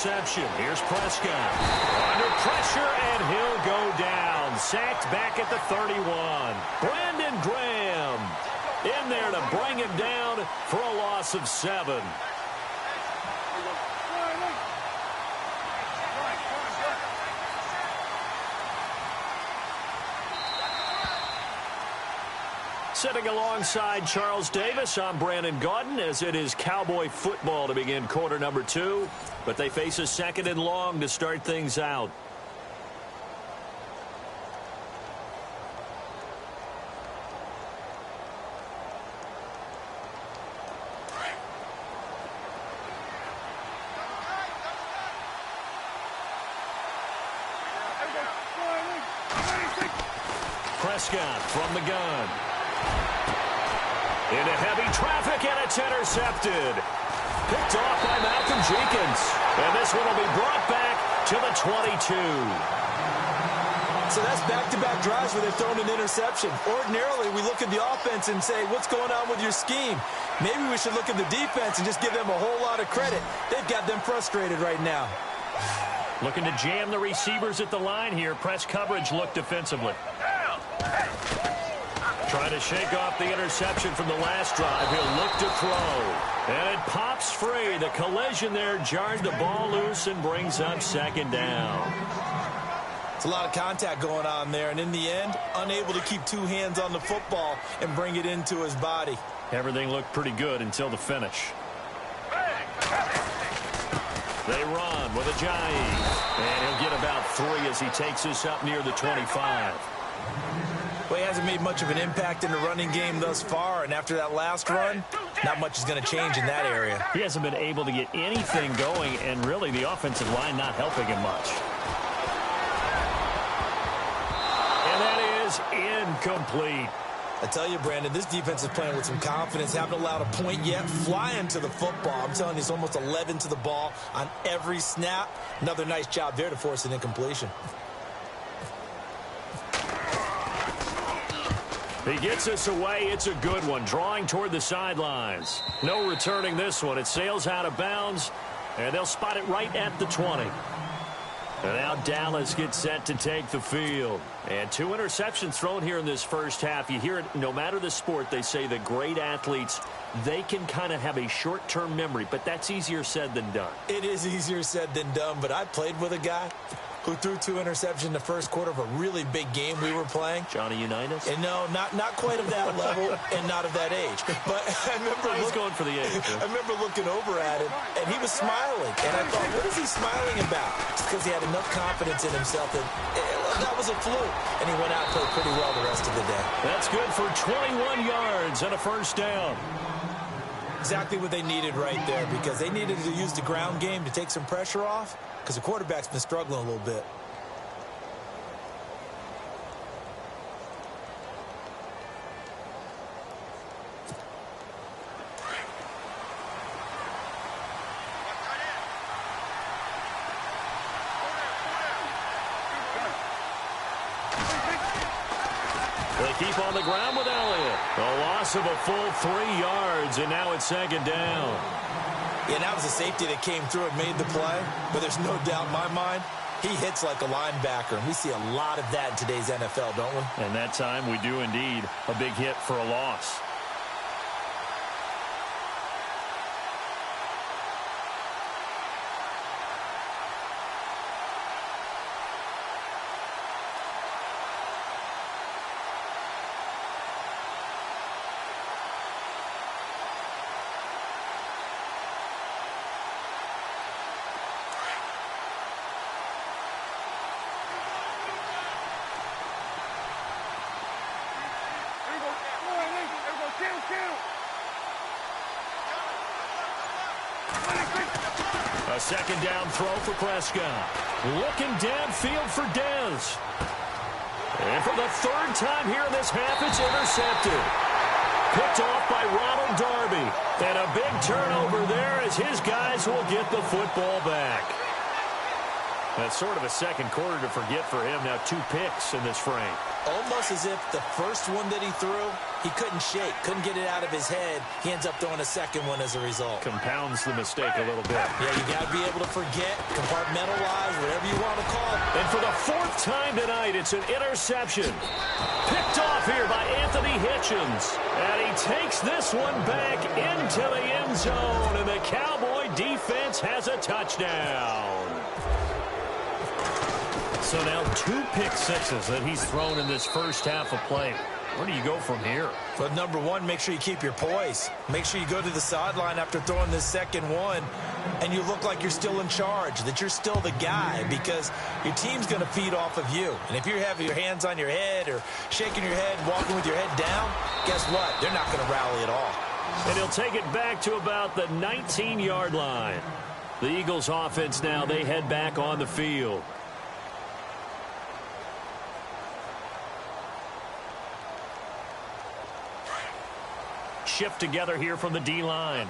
reception. Here's Prescott. Under pressure, and he'll go down. Sacked back at the 31. Brandon Graham in there to bring him down for a loss of 7. Sitting alongside Charles Davis, I'm Brandon Gaudin, as it is Cowboy football to begin quarter number 2. But they face a 2nd and long to start things out. Prescott from the gun. Into heavy traffic, and it's intercepted. Picked off by Malcolm Jenkins. And this one will be brought back to the 22. So that's back-to-back drives where they've thrown an interception. Ordinarily, we look at the offense and say, what's going on with your scheme? Maybe we should look at the defense and just give them a whole lot of credit. They've got them frustrated right now. Looking to jam the receivers at the line here. Press coverage look defensively. Trying to shake off the interception from the last drive. He'll look to throw. And it pops free. The collision there jarred the ball loose and brings up 2nd down. It's a lot of contact going on there. And in the end, unable to keep 2 hands on the football and bring it into his body. Everything looked pretty good until the finish. They run with Ajayi. And he'll get about 3 as he takes this up near the 25. Well, he hasn't made much of an impact in the running game thus far, and after that last run, not much is going to change in that area. He hasn't been able to get anything going, and really the offensive line not helping him much. And that is incomplete. I tell you, Brandon, this defense is playing with some confidence. Haven't allowed a point yet. Flying to the football. I'm telling you, it's almost 11 to the ball on every snap. Another nice job there to force an incompletion. He gets us away. It's a good one. Drawing toward the sidelines. No returning this one. It sails out of bounds, and they'll spot it right at the 20. And now Dallas gets set to take the field. And 2 interceptions thrown here in this first half. You hear it, no matter the sport, they say that great athletes, they can kind of have a short-term memory, but that's easier said than done. It is easier said than done, but I played with a guy who threw 2 interceptions in the first quarter of a really big game we were playing. Johnny Unitas? And no, not quite of that level and not of that age. But I remember going for the age. I remember looking over at him, and he was smiling. And I thought, what is he smiling about? It's because he had enough confidence in himself that that was a fluke. And he went out and played pretty well the rest of the day. That's good for 21 yards and a first down. Exactly what they needed right there, because they needed to use the ground game to take some pressure off, because the quarterback's been struggling a little bit. They keep on the ground with Elliott. A loss of a full 3 yards, and now it's 2nd down. Yeah, that was a safety that came through and made the play, but there's no doubt in my mind, he hits like a linebacker, and we see a lot of that in today's NFL, don't we? And that time we do indeed. A big hit for a loss. A 2nd down throw for Prescott. Looking downfield for Dez. And for the 3rd time here in this half, it's intercepted. Picked off by Ronald Darby. And a big turnover there as his guys will get the football back. That's sort of a second quarter to forget for him. Now 2 picks in this frame. Almost as if the first one that he threw, he couldn't shake, couldn't get it out of his head. He ends up throwing a second one as a result. Compounds the mistake a little bit. Yeah, you got to be able to forget, compartmentalize, whatever you want to call it. And for the 4th time tonight, it's an interception. Picked off here by Anthony Hitchens. And he takes this one back into the end zone. And the Cowboy defense has a touchdown. So now 2 pick sixes that he's thrown in this first half of play. Where do you go from here? But number one, make sure you keep your poise. Make sure you go to the sideline after throwing this second one, and you look like you're still in charge, that you're still the guy, because your team's going to feed off of you. And if you're having your hands on your head or shaking your head, walking with your head down, guess what? They're not going to rally at all. And he'll take it back to about the 19-yard line. The Eagles offense now, they head back on the field. Shift together here from the D-line.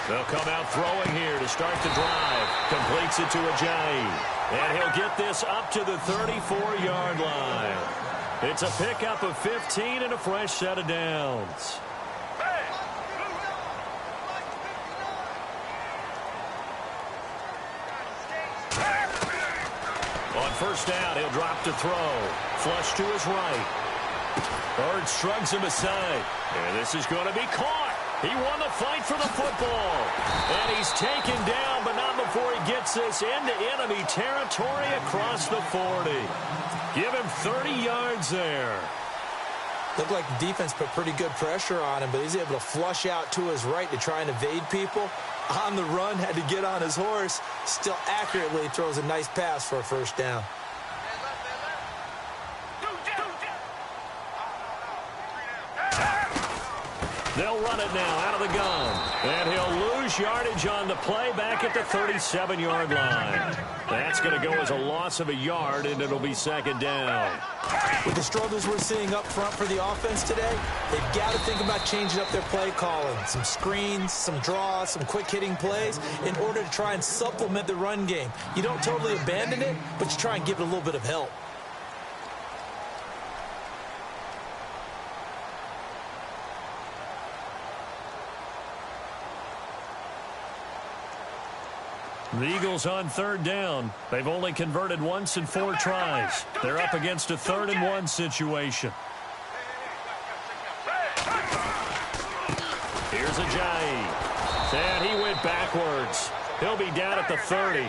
They'll come out throwing here to start the drive. Completes it to Ajayi. And he'll get this up to the 34-yard line. It's a pickup of 15 and a fresh set of downs. On first down, he'll drop to throw. Flush to his right. Bird shrugs him aside. And this is going to be caught. He won the fight for the football. And he's taken down, but not before he gets this into enemy territory across the 40. Give him 30 yards there. Looked like the defense put pretty good pressure on him, but he's able to flush out to his right to try and evade people. On the run, had to get on his horse. Still accurately throws a nice pass for a first down. They'll run it now out of the gun. And he'll lose yardage on the play back at the 37-yard line. That's going to go as a loss of a yard, and it'll be second down. With the struggles we're seeing up front for the offense today, they've got to think about changing up their play calling. Some screens, some draws, some quick-hitting plays in order to try and supplement the run game. You don't totally abandon it, but you try and give it a little bit of help. The Eagles on third down. They've only converted once in 4 tries. They're up against a 3rd and 1 situation. Here's Ajayi. And he went backwards. He'll be down at the 30.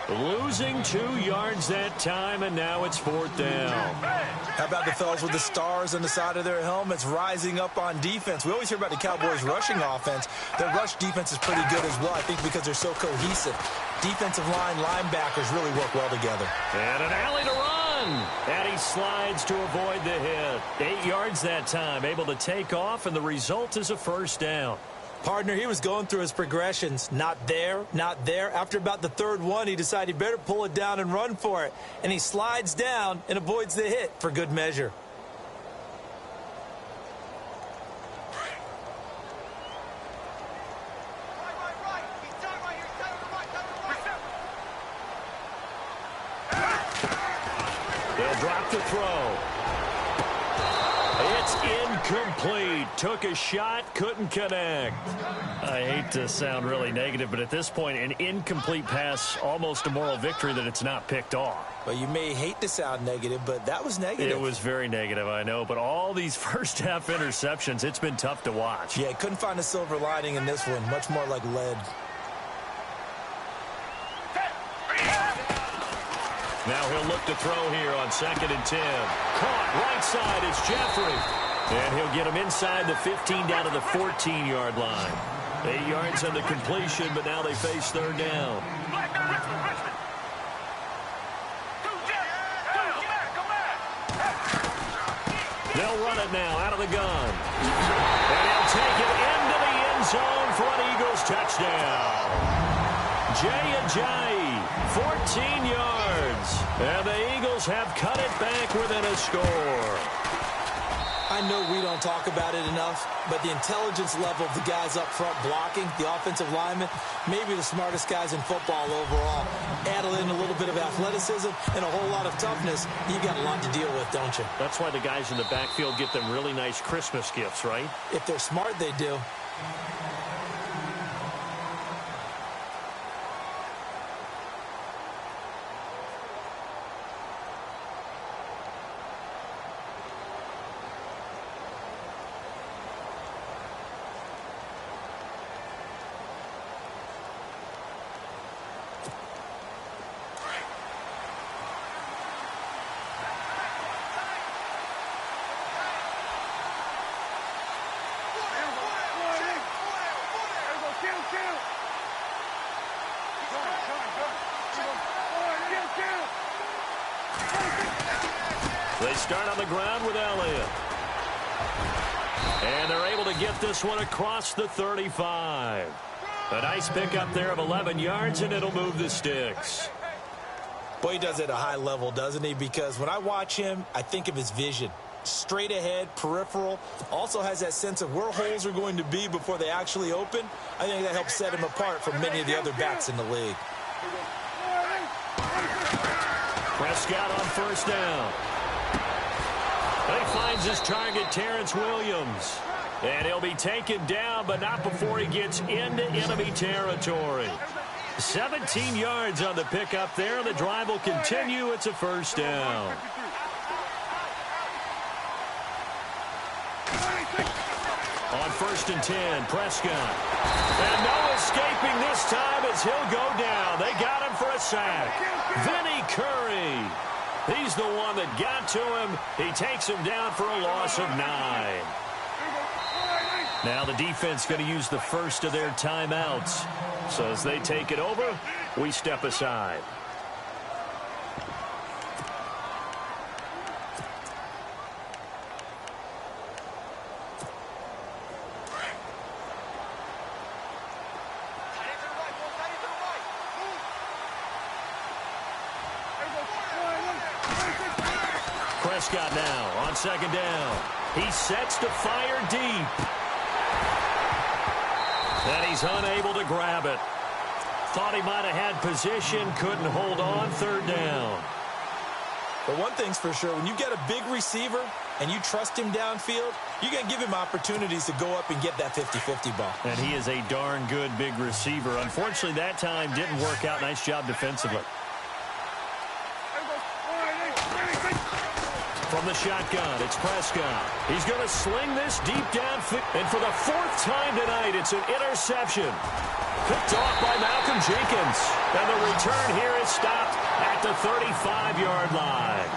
Losing 2 yards that time, and now it's 4th down. How about the fellas with the stars on the side of their helmets rising up on defense? We always hear about the Cowboys' rushing offense. Their rush defense is pretty good as well, I think, because they're so cohesive. Defensive line, linebackers really work well together. And an alley to run. And he slides to avoid the hit. 8 yards that time, able to take off, and the result is a first down. Partner, he was going through his progressions. Not there, not there. After about the 3rd one, he decided he better pull it down and run for it. And he slides down and avoids the hit for good measure. They'll drop the throw. It's incomplete. Took a shot, couldn't connect. I hate to sound really negative, but at this point, an incomplete pass, almost a moral victory that it's not picked off. Well, you may hate to sound negative, but that was negative. It was very negative, I know, but all these first half interceptions, it's been tough to watch. Yeah, couldn't find a silver lining in this one. Much more like lead. Now he'll look to throw here on 2nd and 10. Caught right side, it's Jeffrey. And he'll get him inside the 15 down to the 14-yard line. 8 yards on the completion, but now they face 3rd down. They'll run it now out of the gun. And he'll take it into the end zone for an Eagles touchdown. Ajayi, 14 yards. And the Eagles have cut it back within a score. I I know we don't talk about it enough, but the intelligence level of the guys up front blocking, the offensive linemen, maybe the smartest guys in football overall. Add in a little bit of athleticism and a whole lot of toughness, you got a lot to deal with, don't you? That's why the guys in the backfield get them really nice Christmas gifts, right? If they're smart, they do. They start on the ground with Elliott. And they're able to get this one across the 35. A nice pickup there of 11 yards, and it'll move the sticks. Boy, he does it at a high level, doesn't he? Because when I watch him, I think of his vision. Straight ahead, peripheral. Also has that sense of where holes are going to be before they actually open. I think that helps set him apart from many of the other backs in the league. Prescott on first down. He finds his target, Terrence Williams. And he'll be taken down, but not before he gets into enemy territory. 17 yards on the pickup there. The drive will continue. It's a first down. On first and 10, Prescott. And no escaping this time as he'll go down. They got him for a sack. Vinny Curry. He's the one that got to him. He takes him down for a loss of 9. Now the defense going to use the first of their timeouts. So as they take it over, we step aside. Prescott now on second down. He sets to fire deep. And he's unable to grab it. Thought he might have had position, couldn't hold on, third down. But one thing's for sure, when you get a big receiver and you trust him downfield, you're going to give him opportunities to go up and get that 50-50 ball. And he is a darn good big receiver. Unfortunately, that time didn't work out. Nice job defensively. From the shotgun, it's Prescott. He's going to sling this deep downfield. And for the fourth time tonight, it's an interception. Picked off by Malcolm Jenkins. And the return here is stopped at the 35-yard line.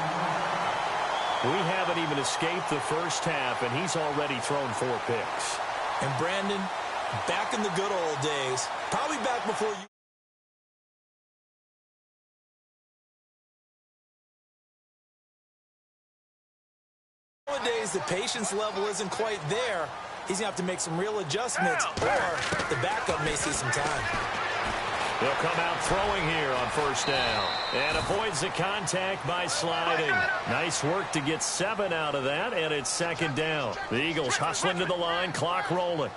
We haven't even escaped the first half, and he's already thrown 4 picks. And Brandon, back in the good old days, probably back before you... Nowadays, the patience level isn't quite there. He's going to have to make some real adjustments, or the backup may see some time. He'll come out throwing here on first down. And avoids the contact by sliding. Nice work to get 7 out of that, and it's second down. The Eagles hustling to the line, clock rolling.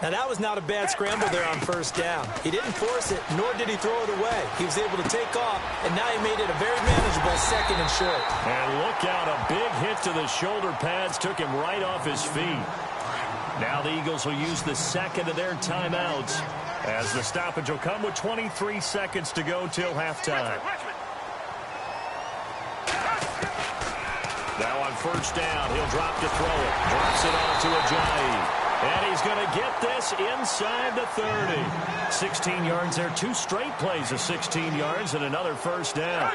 Now, that was not a bad scramble there on first down. He didn't force it, nor did he throw it away. He was able to take off, and now he made it a very manageable second and short. And look out, a big hit to the shoulder pads took him right off his feet. Now the Eagles will use the second of their timeouts as the stoppage will come with 23 seconds to go till halftime. Now on first down, he'll drop to throw it. Drops it off to Ajayi. And he's going to get this inside the 30. 16 yards there. 2 straight plays of 16 yards and another first down.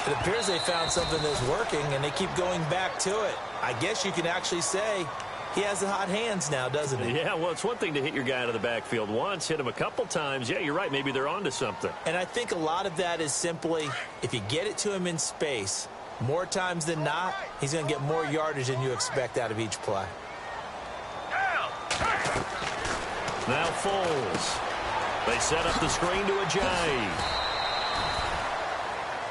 It appears they found something that's working, and they keep going back to it. I guess you can actually say he has the hot hands now, doesn't he? Yeah, well, it's one thing to hit your guy out of the backfield once, hit him a couple times. Yeah, you're right. Maybe they're onto something. And I think a lot of that is simply if you get it to him in space, more times than not, he's going to get more yardage than you expect out of each play. Now Foles. They set up the screen to Ajayi.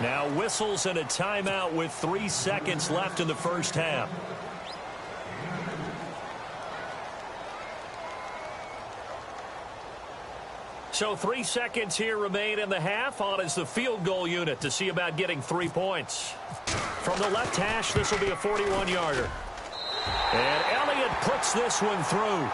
Now whistles and a timeout with 3 seconds left in the first half. So 3 seconds here remain in the half. On is the field goal unit to see about getting 3 points. From the left hash, this will be a 41-yarder. And Elliott puts this one through.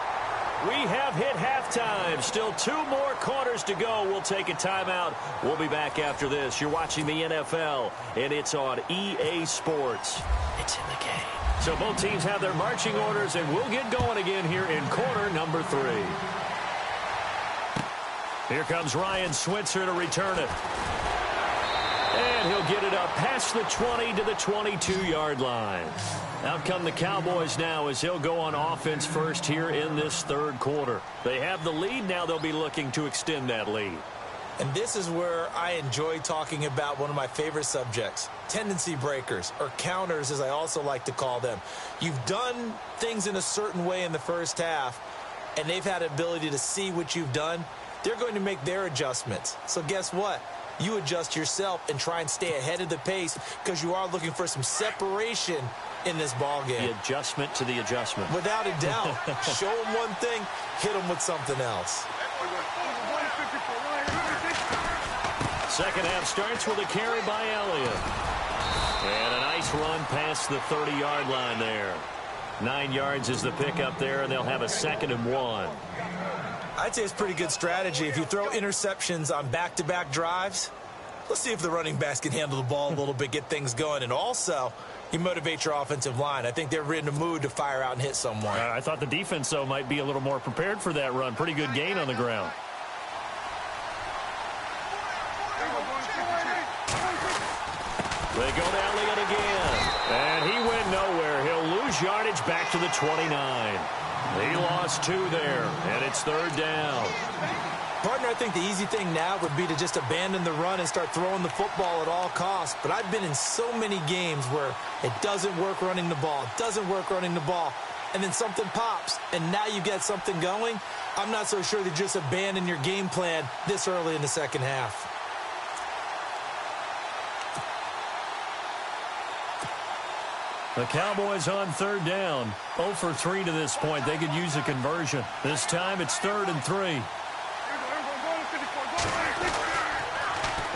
We have hit halftime. Still 2 more quarters to go. We'll take a timeout. We'll be back after this. You're watching the NFL, and it's on EA Sports. It's in the game. So both teams have their marching orders, and we'll get going again here in quarter number 3. Here comes Ryan Switzer to return it. And he'll get it up past the 20 to the 22-yard line. Out come the Cowboys now as he'll go on offense first here in this third quarter. They have the lead. Now they'll be looking to extend that lead. And this is where I enjoy talking about one of my favorite subjects, tendency breakers, or counters as I also like to call them. You've done things in a certain way in the first half, and they've had the ability to see what you've done. They're going to make their adjustments. So guess what? You adjust yourself and try and stay ahead of the pace because you are looking for some separation in this ball game. The adjustment to the adjustment. Without a doubt. Show them one thing, hit them with something else. Second half starts with a carry by Elliott. And a nice run past the 30-yard line there. 9 yards is the pickup there, and they'll have a 2nd and 1. I'd say it's pretty good strategy. If you throw interceptions on back-to-back drives, let's see if the running backs can handle the ball a little bit, get things going. And also, you motivate your offensive line. I think they're in the mood to fire out and hit someone. I thought the defense, though, might be a little more prepared for that run. Pretty good gain on the ground. They go to Elliott again. And he went nowhere. He'll lose yardage back to the 29. He lost 2 there, and it's 3rd down. Partner, I think the easy thing now would be to just abandon the run and start throwing the football at all costs. But I've been in so many games where it doesn't work running the ball, and then something pops, and now you get something going. I'm not so sure that you just abandon your game plan this early in the second half. The Cowboys on 3rd down. 0 for 3 to this point. They could use a conversion. This time it's 3rd and 3.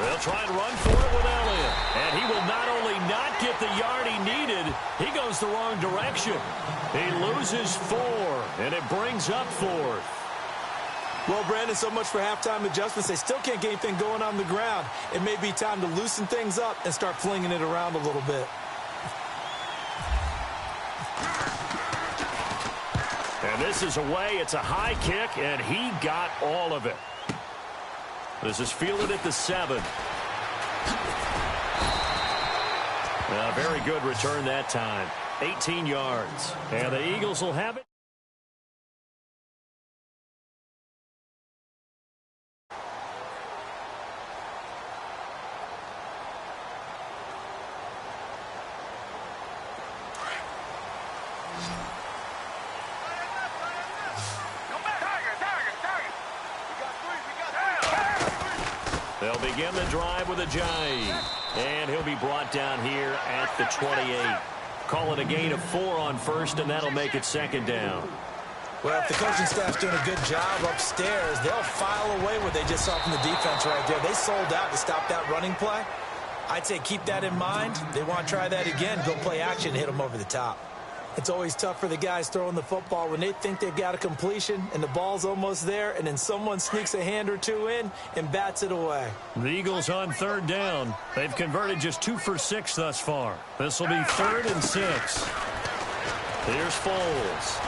They'll try and run for it with Elliott. And he will not only not get the yard he needed, he goes the wrong direction. He loses 4, and it brings up 4th. Well, Brandon, so much for halftime adjustments. They still can't get anything going on the ground. It may be time to loosen things up and start flinging it around a little bit. And this is away. It's a high kick, and he got all of it. This is fielded at the 7. A very good return that time. 18 yards. And the Eagles will have it. They'll begin the drive with a jive. And he'll be brought down here at the 28. Call it a gain of 4 on first, and that'll make it 2nd down. Well, if the coaching staff's doing a good job upstairs, they'll file away what they just saw from the defense right there. They sold out to stop that running play. I'd say keep that in mind. They want to try that again, go play action, hit them over the top. It's always tough for the guys throwing the football when they think they've got a completion and the ball's almost there, and then someone sneaks a hand or 2 in and bats it away. The Eagles on 3rd down. They've converted just 2 for 6 thus far. This will be 3rd and 6. Here's Foles.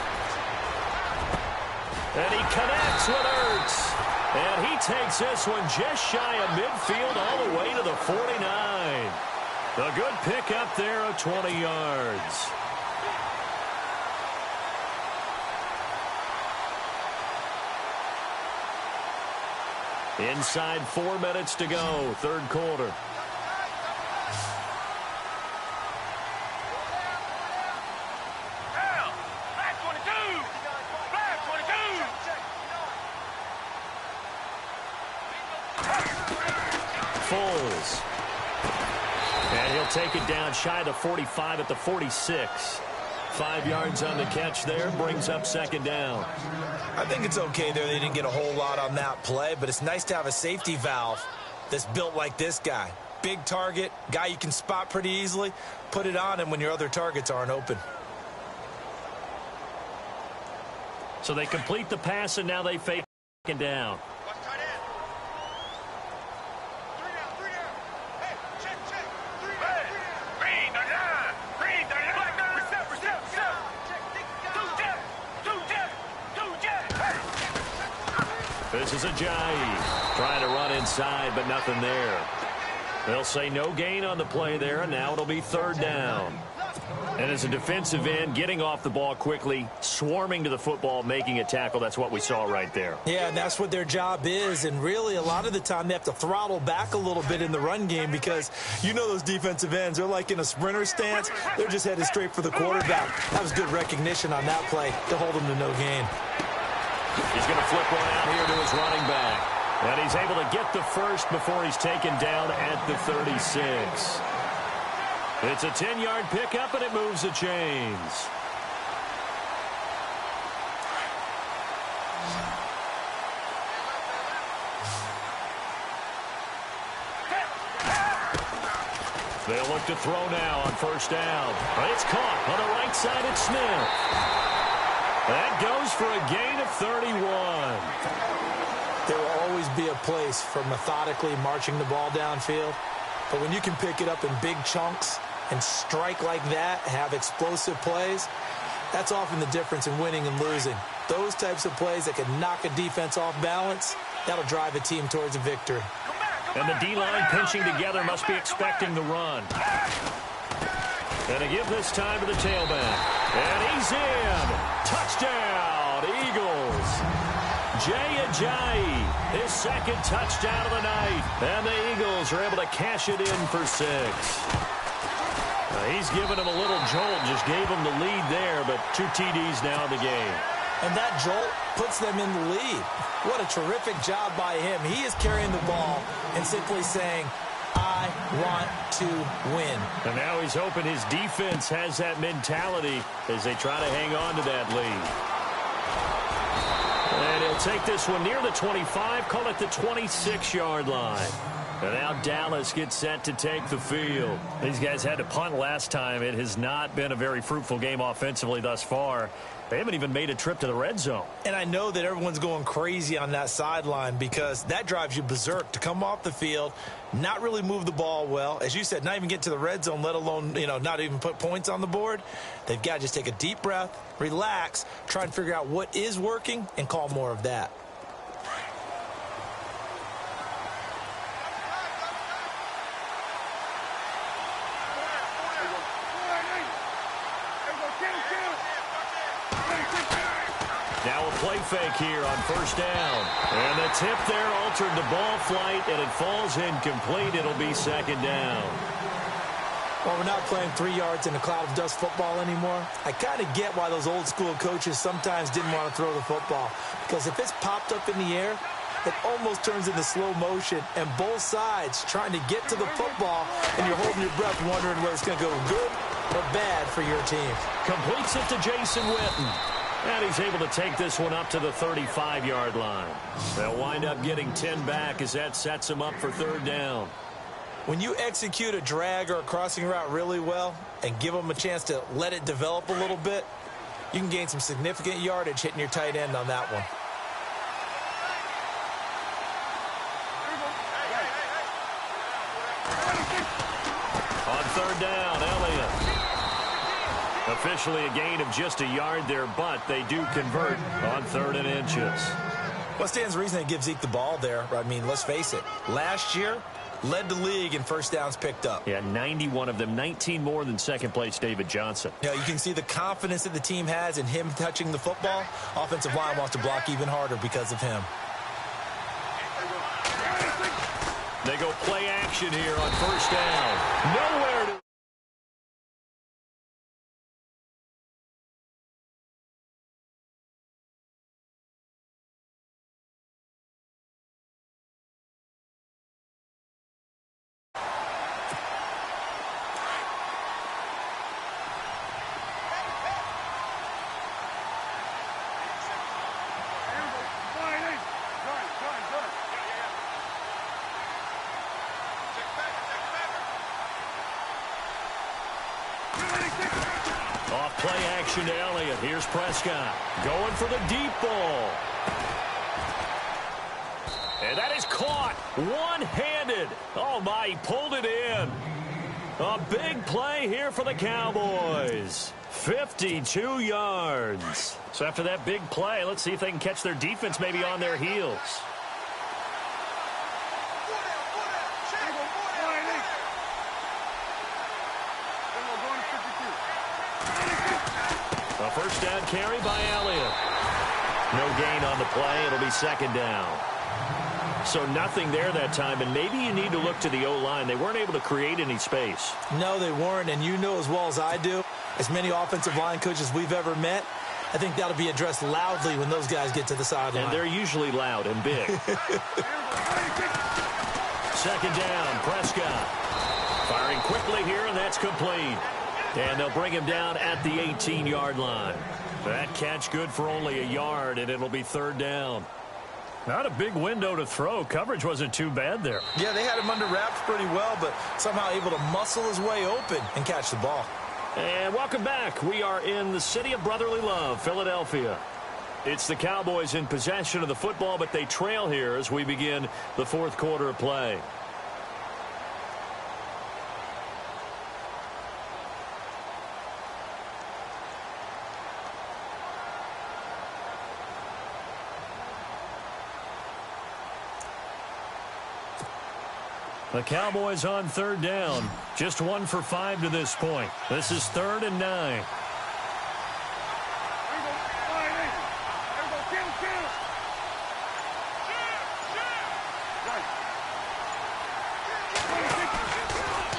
And he connects with Ertz. And he takes this one just shy of midfield all the way to the 49. A good pickup there of 20 yards. Inside 4 minutes to go, 3rd quarter. Foles. And he'll take it down shy of the 45 at the 46. 5 yards on the catch there. Brings up second down. I think it's okay there. They didn't get a whole lot on that play, but it's nice to have a safety valve that's built like this guy. Big target, guy you can spot pretty easily. Put it on him when your other targets aren't open. So they complete the pass, and now they fake second down. This is Ajayi trying to run inside, but nothing there. They'll say no gain on the play there, and now it'll be third down. And as a defensive end, getting off the ball quickly, swarming to the football, making a tackle, that's what we saw right there. Yeah, and that's what their job is. And really, a lot of the time, they have to throttle back a little bit in the run game because you know those defensive ends, they're like in a sprinter stance. They're just headed straight for the quarterback. That was good recognition on that play to hold them to no gain. He's going to flip one out here to his running back. And he's able to get the first before he's taken down at the 36. It's a 10-yard pickup, and it moves the chains. They'll look to throw now on first down. It's caught on the right side. It's Smith. That goes for a gain of 31. There will always be a place for methodically marching the ball downfield. But when you can pick it up in big chunks and strike like that, have explosive plays, that's often the difference in winning and losing. Those types of plays that can knock a defense off balance, that'll drive a team towards a victory. And the D-line pinching together must be expecting the run. And to give this time to the tailback. And he's in. Touchdown, Eagles. Ajayi, his second touchdown of the night. And the Eagles are able to cash it in for 6. He's given him a little jolt, just gave him the lead there, but 2 TDs now in the game. And that jolt puts them in the lead. What a terrific job by him. He is carrying the ball and simply saying, I want to win. And now he's hoping his defense has that mentality as they try to hang on to that lead. And he'll take this one near the 25, call it the 26-yard line. And now Dallas gets set to take the field. These guys had to punt last time. It has not been a very fruitful game offensively thus far. They haven't even made a trip to the red zone. And I know that everyone's going crazy on that sideline because that drives you berserk to come off the field, not really move the ball well. As you said, not even get to the red zone, let alone, not even put points on the board. They've got to just take a deep breath, relax, try and figure out what is working, and call more of that. Now a play fake here on first down. And the tip there altered the ball flight, and it falls incomplete. It'll be second down. Well, we're not playing 3 yards in a cloud of dust football anymore. I kind of get why those old school coaches sometimes didn't want to throw the football. Because if it's popped up in the air, it almost turns into slow motion. And both sides trying to get to the football, and you're holding your breath wondering whether it's going to go good or bad for your team. Completes it to Jason Witten. And he's able to take this one up to the 35-yard line. They'll wind up getting 10 back as that sets them up for third down. When you execute a drag or a crossing route really well and give them a chance to let it develop a little bit, you can gain some significant yardage hitting your tight end on that one. On third down, Elliott. Officially a gain of just a yard there, but they do convert on 3rd and inches. What stands to reason they give Zeke the ball there? I mean, let's face it. Last year, led the league in first downs picked up. Yeah, 91 of them, 19 more than second place David Johnson. Yeah, you can see the confidence that the team has in him touching the football. Offensive line wants to block even harder because of him. They go play action here on first down. Nowhere to... play action to Elliott. Here's Prescott going for the deep ball. And that is caught one-handed. Oh, my, he pulled it in. A big play here for the Cowboys. 52 yards. So after that big play, let's see if they can catch their defense maybe on their heels. A first down carry by Elliott. No gain on the play. It'll be second down. So nothing there that time, and maybe you need to look to the O-line. They weren't able to create any space. No, they weren't, and you know as well as I do, as many offensive line coaches we've ever met, I think that'll be addressed loudly when those guys get to the sideline. And they're usually loud and big. Second down, Prescott. Firing quickly here, and that's complete. And they'll bring him down at the 18-yard line. That catch good for only a yard, and it'll be third down. Not a big window to throw. Coverage wasn't too bad there. Yeah, they had him under wraps pretty well, but somehow able to muscle his way open and catch the ball. And welcome back. We are in the city of brotherly love, Philadelphia. It's the Cowboys in possession of the football, but they trail here as we begin the fourth quarter of play. The Cowboys on third down. Just 1 for 5 to this point. This is 3rd and 9.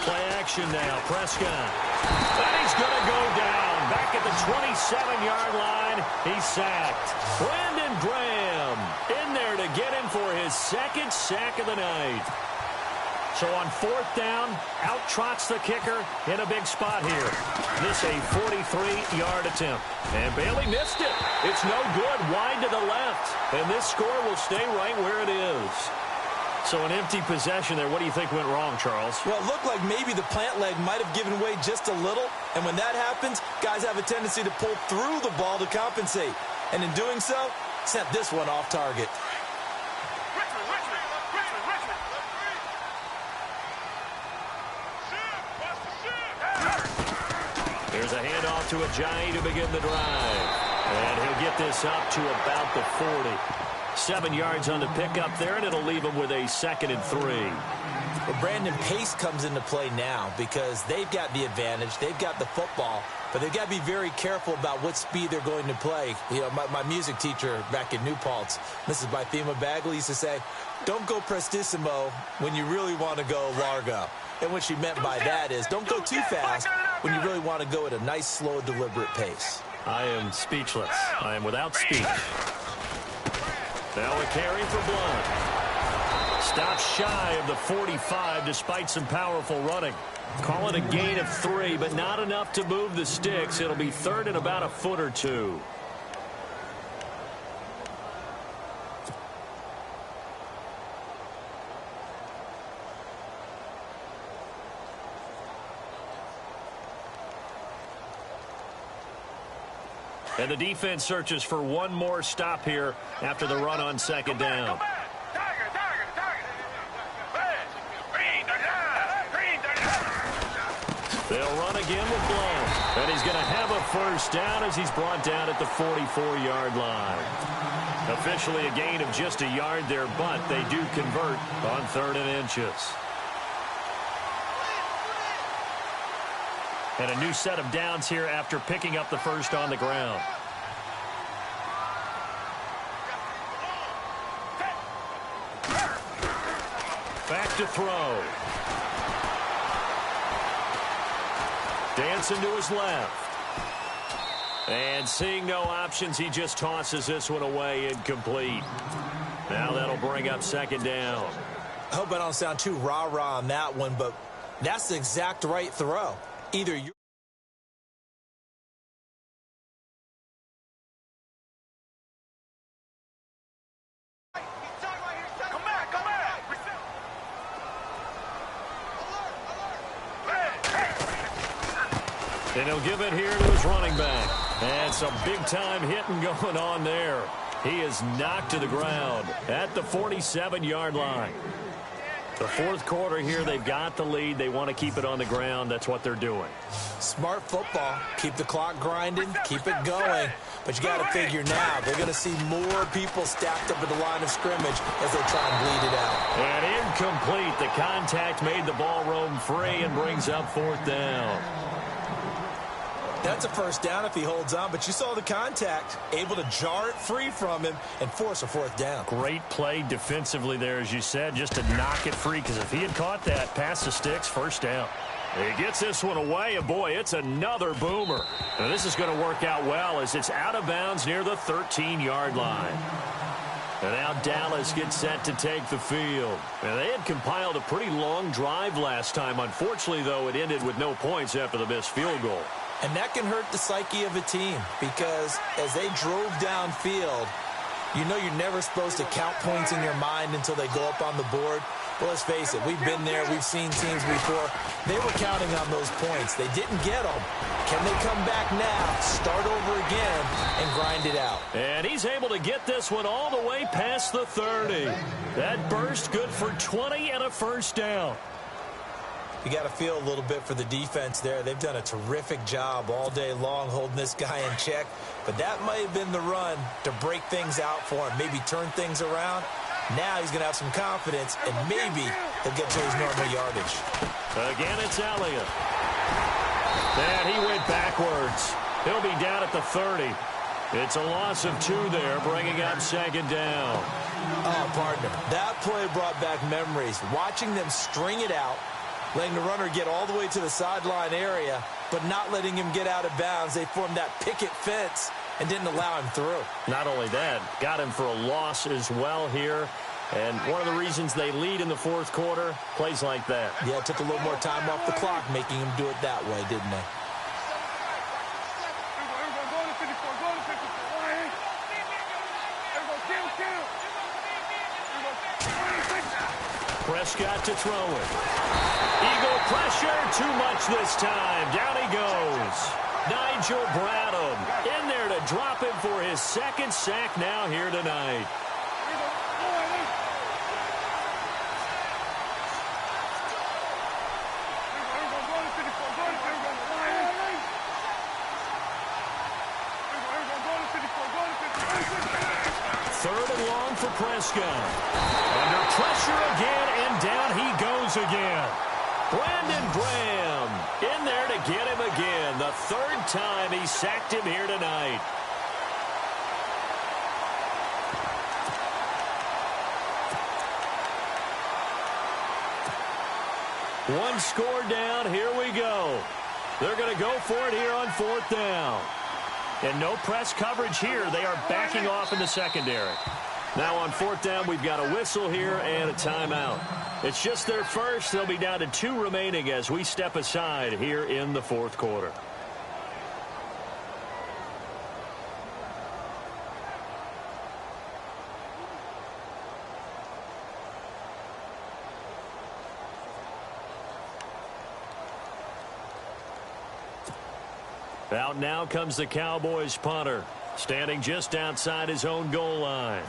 Play action now. Prescott. And he's going to go down. Back at the 27-yard line. He's sacked. Brandon Graham in there to get him for his second sack of the night. So on fourth down, out trots the kicker in a big spot here. This a 43-yard attempt. And Bailey missed it. It's no good, wide to the left. And this score will stay right where it is. So an empty possession there. What do you think went wrong, Charles? Well, it looked like maybe the plant leg might have given way just a little. And when that happens, guys have a tendency to pull through the ball to compensate. And in doing so, sent this one off target. There's a handoff to Ajayi to begin the drive. And he'll get this up to about the 40. 7 yards on the pickup there, and it'll leave him with a 2nd and 3. Well, Brandon, pace comes into play now because they've got the advantage. They've got the football, but they've got to be very careful about what speed they're going to play. You know, my music teacher back in New Paltz, Mrs. Bythema Bagley, used to say, don't go prestissimo when you really want to go largo. And what she meant by that is don't go too fast when you really want to go at a nice, slow, deliberate pace. I am speechless. I am without speech. Now a carry for Blunt. Stops shy of the 45 despite some powerful running. Call it a gain of 3, but not enough to move the sticks. It'll be 3rd and about a foot or 2. And the defense searches for one more stop here after the run on second down. They'll run again with Blount. And he's going to have a first down as he's brought down at the 44-yard line. Officially a gain of just a yard there, but they do convert on 3rd and inches. And a new set of downs here after picking up the first on the ground. Back to throw. Dancing to his left. And seeing no options, he just tosses this one away incomplete. Now that'll bring up second down. I hope I don't sound too rah-rah on that one, but that's the exact right throw. Either you And he'll give it here to his running back. And some big-time hitting going on there. He is knocked to the ground at the 47-yard line. The fourth quarter here, they've got the lead. They want to keep it on the ground. That's what they're doing. Smart football. Keep the clock grinding. Keep it going. But you got to figure now, they're going to see more people stacked up at the line of scrimmage as they try and bleed it out. And incomplete. The contact made the ball roam free and brings up fourth down. That's a first down if he holds on, but you saw the contact, able to jar it free from him and force a fourth down. Great play defensively there, as you said, just to knock it free, because if he had caught that, pass the sticks, first down. He gets this one away, and boy, it's another boomer. Now, this is going to work out well as it's out of bounds near the 13-yard line. And now Dallas gets set to take the field. And they had compiled a pretty long drive last time. Unfortunately, though, it ended with no points after the missed field goal. And that can hurt the psyche of a team because as they drove downfield, you know you're never supposed to count points in your mind until they go up on the board. Well, let's face it, we've been there. We've seen teams before. They were counting on those points. They didn't get them. Can they come back now, start over again, and grind it out? And he's able to get this one all the way past the 30. That burst good for 20 and a first down. You got to feel a little bit for the defense there. They've done a terrific job all day long holding this guy in check. But that might have been the run to break things out for him, maybe turn things around. Now he's going to have some confidence, and maybe he'll get to his normal yardage. Again, it's Elliott. And he went backwards. He'll be down at the 30. It's a loss of 2 there, bringing up second down. Oh, partner, that play brought back memories. Watching them string it out, letting the runner get all the way to the sideline area, but not letting him get out of bounds. They formed that picket fence and didn't allow him through. Not only that, got him for a loss as well here. And one of the reasons they lead in the fourth quarter, plays like that. Yeah, it took a little more time off the clock, making him do it that way, didn't they? Prescott to throw it. Eagle pressure, too much this time. Down he goes. Nigel Bradham in there to drop him for his second sack now here tonight. Third and long for Prescott. Under pressure again, and down he goes again. Brandon Graham in there to get him again. The third time he sacked him here tonight. One score down. Here we go. They're going to go for it here on fourth down. And no press coverage here. They are backing off in the secondary. Now on fourth down, we've got a whistle here and a timeout. It's just their first. They'll be down to 2 remaining as we step aside here in the fourth quarter. Out now comes the Cowboys punter, standing just outside his own goal line.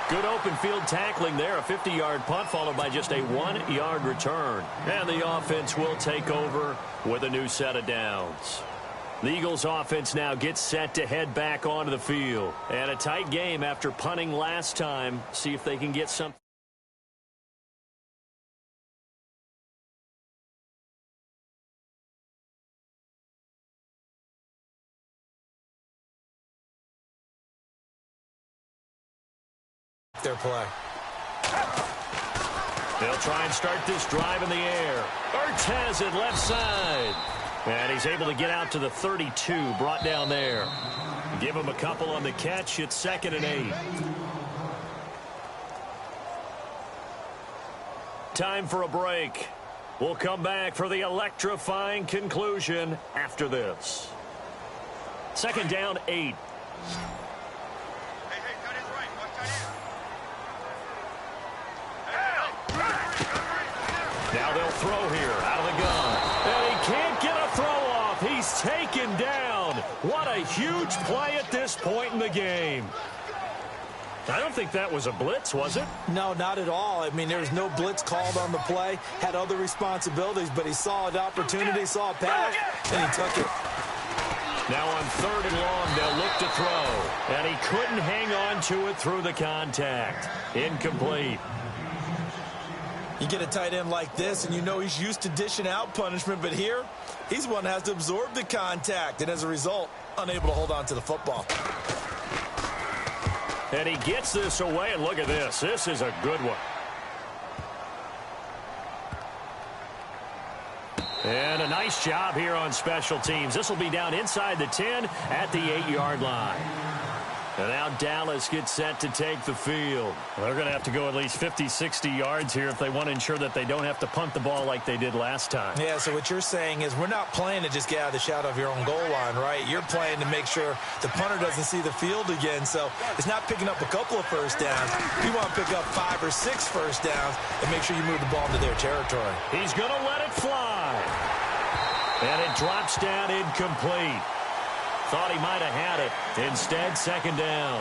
Good open field tackling there. A 50-yard punt followed by just a 1-yard return. And the offense will take over with a new set of downs. The Eagles offense now gets set to head back onto the field. And a tight game after punting last time. See if they can get something. Their play. They'll try and start this drive in the air. Ertz has it left side. And he's able to get out to the 32, brought down there. Give him a couple on the catch. It's 2nd and 8. Time for a break. We'll come back for the electrifying conclusion after this. 2nd down, 8. throw here out of the gun. And he can't get a throw off. He's taken down. What a huge play at this point in the game. I don't think that was a blitz, was it? No, not at all. I mean, there was no blitz called on the play. Had other responsibilities, but he saw an opportunity, saw a pass, and he took it. Now on 3rd and long, they'll look to throw. And he couldn't hang on to it through the contact. Incomplete. You get a tight end like this, and you know he's used to dishing out punishment, but here, he's one that has to absorb the contact, and as a result, unable to hold on to the football. And he gets this away, and look at this. This is a good one. And a nice job here on special teams. This will be down inside the 10 at the 8-yard line. And now Dallas gets set to take the field. Well, they're going to have to go at least 50, 60 yards here if they want to ensure that they don't have to punt the ball like they did last time. Yeah, so what you're saying is we're not playing to just get out of the shadow of your own goal line, right? You're playing to make sure the punter doesn't see the field again. So it's not picking up a couple of first downs. You want to pick up 5 or 6 first downs and make sure you move the ball into their territory. He's going to let it fly. And it drops down incomplete. Thought he might have had it. Instead, 2nd down.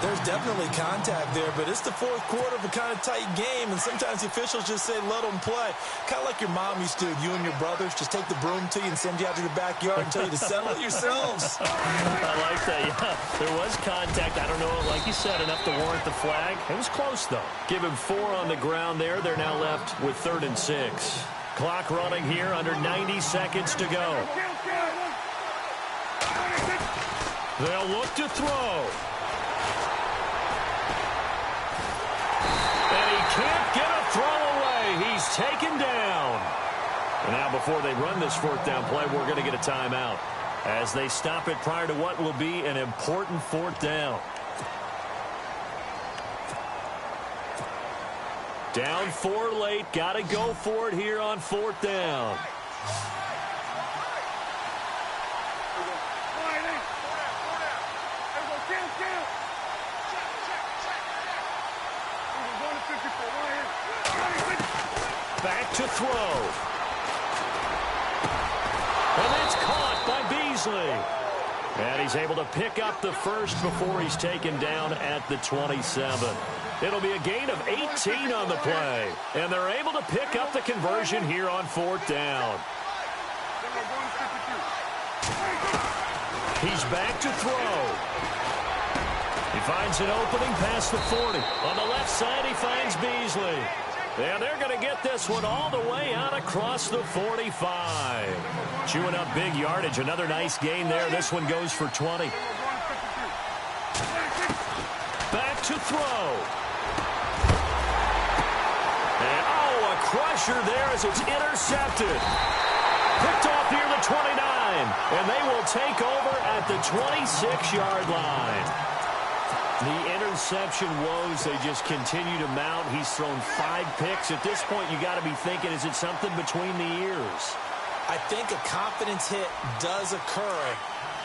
There's definitely contact there, but it's the 4th quarter of a kind of tight game, and sometimes the officials just say, let them play. Kind of like your mom used to, you and your brothers, just take the broom to you and send you out to the backyard and tell you to settle it yourselves. I like that, yeah. There was contact. I don't know, like you said, enough to warrant the flag. It was close, though. Give him 4 on the ground there. They're now left with 3rd and 6. Clock running here, under 90 seconds to go. They'll look to throw. And he can't get a throw away. He's taken down. And now before they run this 4th down play, we're going to get a timeout as they stop it prior to what will be an important 4th down. Down 4 late. Got to go for it here on 4th down. Back to throw. And it's caught by Beasley. And he's able to pick up the first before he's taken down at the 27. It'll be a gain of 18 on the play. And they're able to pick up the conversion here on 4th down. He's back to throw. He finds an opening past the 40. On the left side, he finds Beasley. And they're going to get this one all the way out across the 45. Chewing up big yardage. Another nice gain there. This one goes for 20. Back to throw. And, oh, a crusher there as it's intercepted. Picked off near the 29. And they will take over at the 26-yard line. The interception woes, they just continue to mount. He's thrown 5 picks. At this point, you got to be thinking, is it something between the ears? I think a confidence hit does occur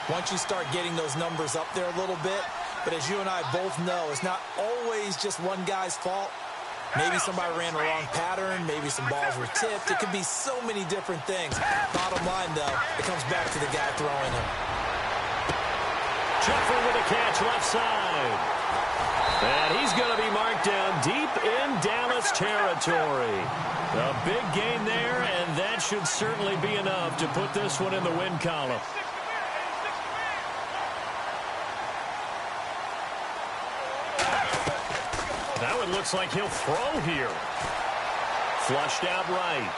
once you start getting those numbers up there a little bit. But as you and I both know, it's not always just one guy's fault. Maybe somebody ran the wrong pattern. Maybe some balls were tipped. It could be so many different things. Bottom line, though, it comes back to the guy throwing him. Jeffrey with a catch left side. And he's going to be marked down deep in Dallas territory. A big gain there, and that should certainly be enough to put this one in the win column. Now it looks like he'll throw here. Flushed out right.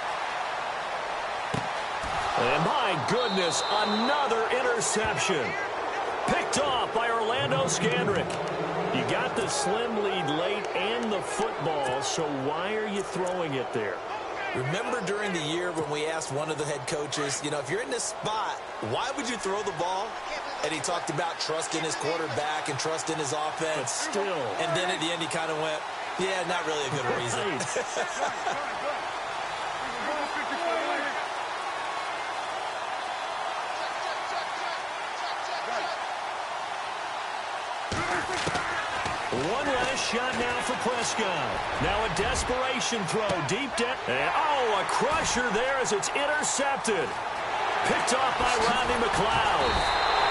And my goodness, another interception. Picked off by Orlando Scandrick. You got the slim lead late and the football, so why are you throwing it there? Remember during the year when we asked one of the head coaches, you know, if you're in this spot, why would you throw the ball? And he talked about trusting his quarterback and trusting his offense. But still. And then at the end he kind of went, yeah, not really a good reason. One last shot now for Prescott. Now a desperation throw deep down. And, oh, Oh, a crusher there as it's intercepted. Picked off by Rodney McLeod.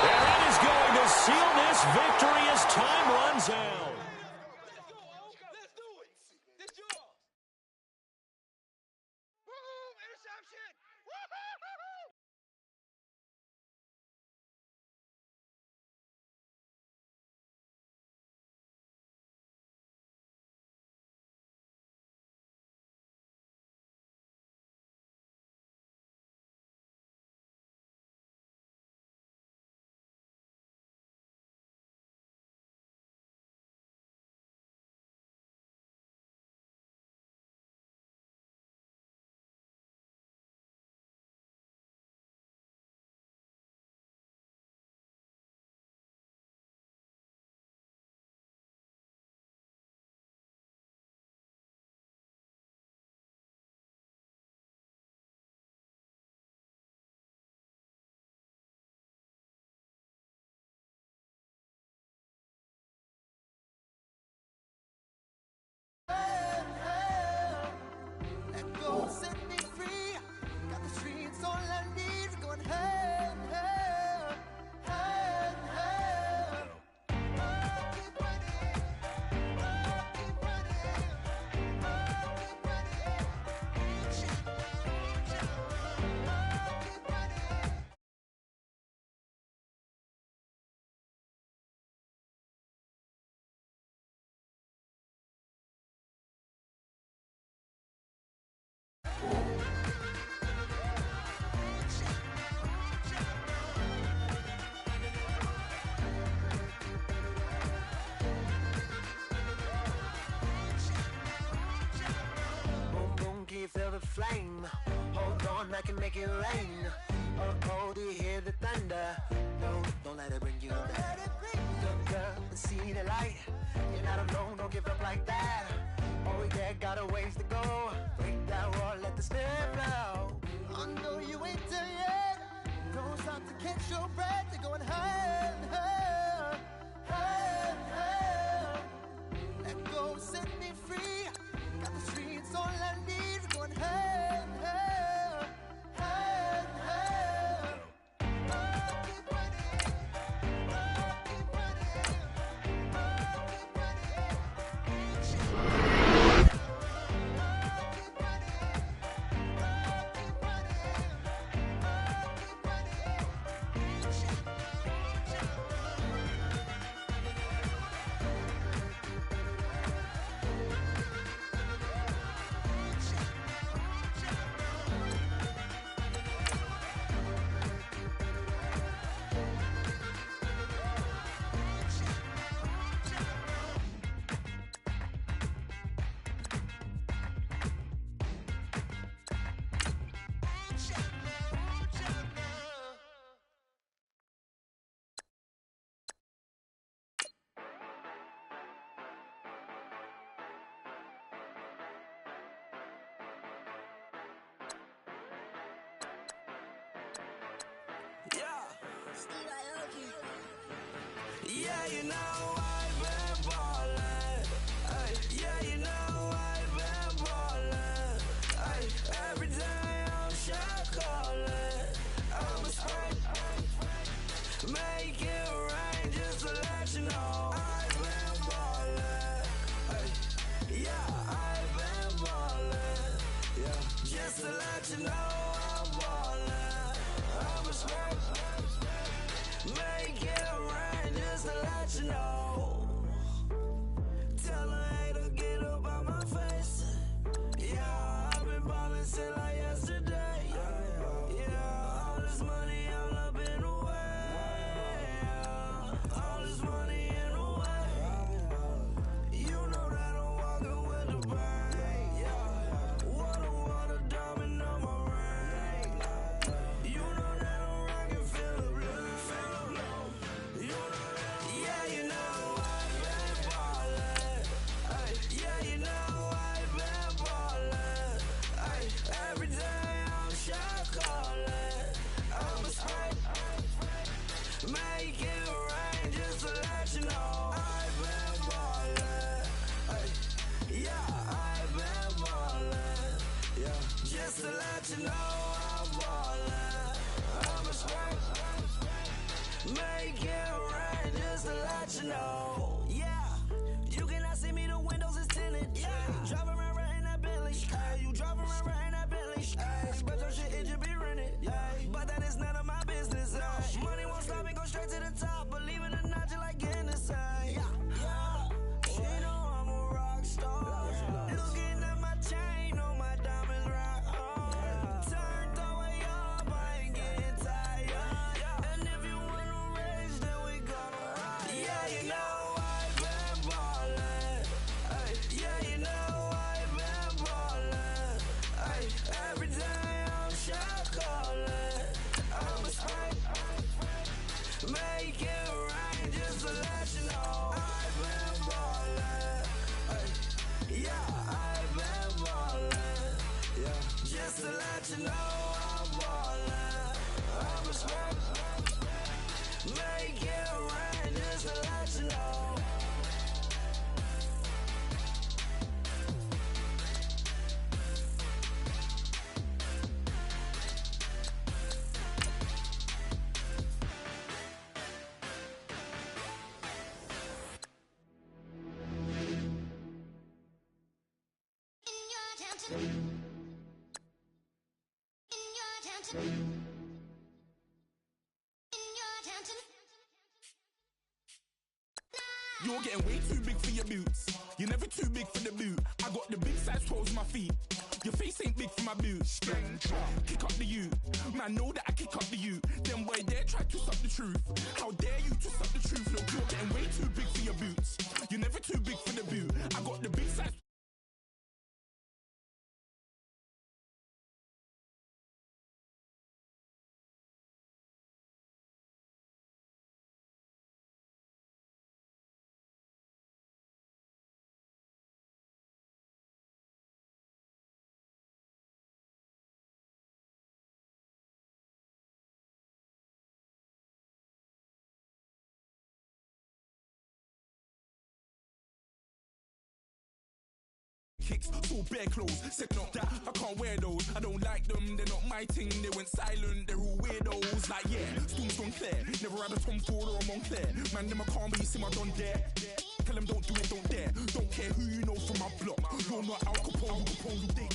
And that is going to seal this victory as time runs out. Flame, hold on, I can make it rain. Oh, do you hear the thunder? No, don't let it bring you down. Look up and see the light. You're not alone, don't give up like that. Oh yeah, got a ways to go. Break that wall, let the spirit flow. I know you ain't done yet. Don't stop to catch your breath. You're going higher and higher, higher and higher. Let go, set me free. Got the streets all I need. Going higher and higher, higher and higher. Keep running, keep Yeah, you know I've been ballin'. Ay, yeah, you know I've been ballin'. Ay, every day I'm shot callin'. I'm a spray, make it rain just to let you know I've been ballin'. Ay, yeah, I've been ballin'. Yeah, just to let you know I'm ballin'. I'm a spray, make it rain just to let you know. Tell a hater get up out my face. Yeah, I've been ballin' since like yesterday. Yeah, all this money all up in the way. All this money in the way. You know that I'm walking with the bank. Yeah, water, diamond on my ring. You know that I'm rockin' feel the blue, feel the blue. You know that, yeah, you know I've been ballin'. Ay, yeah, you know I've been ballin'. Ay, every day I'm shot callin'. I'm a spray, make it rain just to let you know I've been ballin'. Ay, yeah, I've been ballin'. Yeah, just you know I'm ballin'. I'm a smack. Make it rain just to let you know. Yeah, you cannot see me, the windows is tinted. Yeah, driving around right in that Bentley. Hey, you driving around right in that Bentley. Hey, but your shit, it should be rented. Hey, but that is none of my business. Hey, money won't stop me, go straight to the top. Believe it or not, you like getting the same. Yeah, she know I'm a rock star. Looking at my chain, on my diamonds rock hard. Turned the way up, I ain't getting tired. And if you wanna race, then we gonna ride. Yeah, you know I've been ballin'. Ay, yeah, you know I've been ballin'. Ay, every day I'm shot callin'. I'm a spray. Make it rain just to let you know. I've been ballin'. Ay, yeah, I've been ballin'. Yeah, just to let you know I'm ballin'. I'm a spray. Make it rain just to let you know. You're getting way too big for your boots. You're never too big for the boot. I got the big size toes on my feet. Your face ain't big for my boots. Kick up the you. Man, know that I kick up the you. Them boy there try to stop the truth. How dare you to stop the truth? Look, you're getting way too big for your boots. You're never too big for the boot. I got the big size. Kicks, full bare clothes, said not that, I can't wear those. I don't like them, they're not my thing. They went silent, they're all weirdos. Like yeah, Storm's gone clear. Never had a Tom Ford or a Montclair. Man, them I can't be, see my done dare. Tell them don't do it, don't dare. Don't care who you know from my block. You're not Al Capone,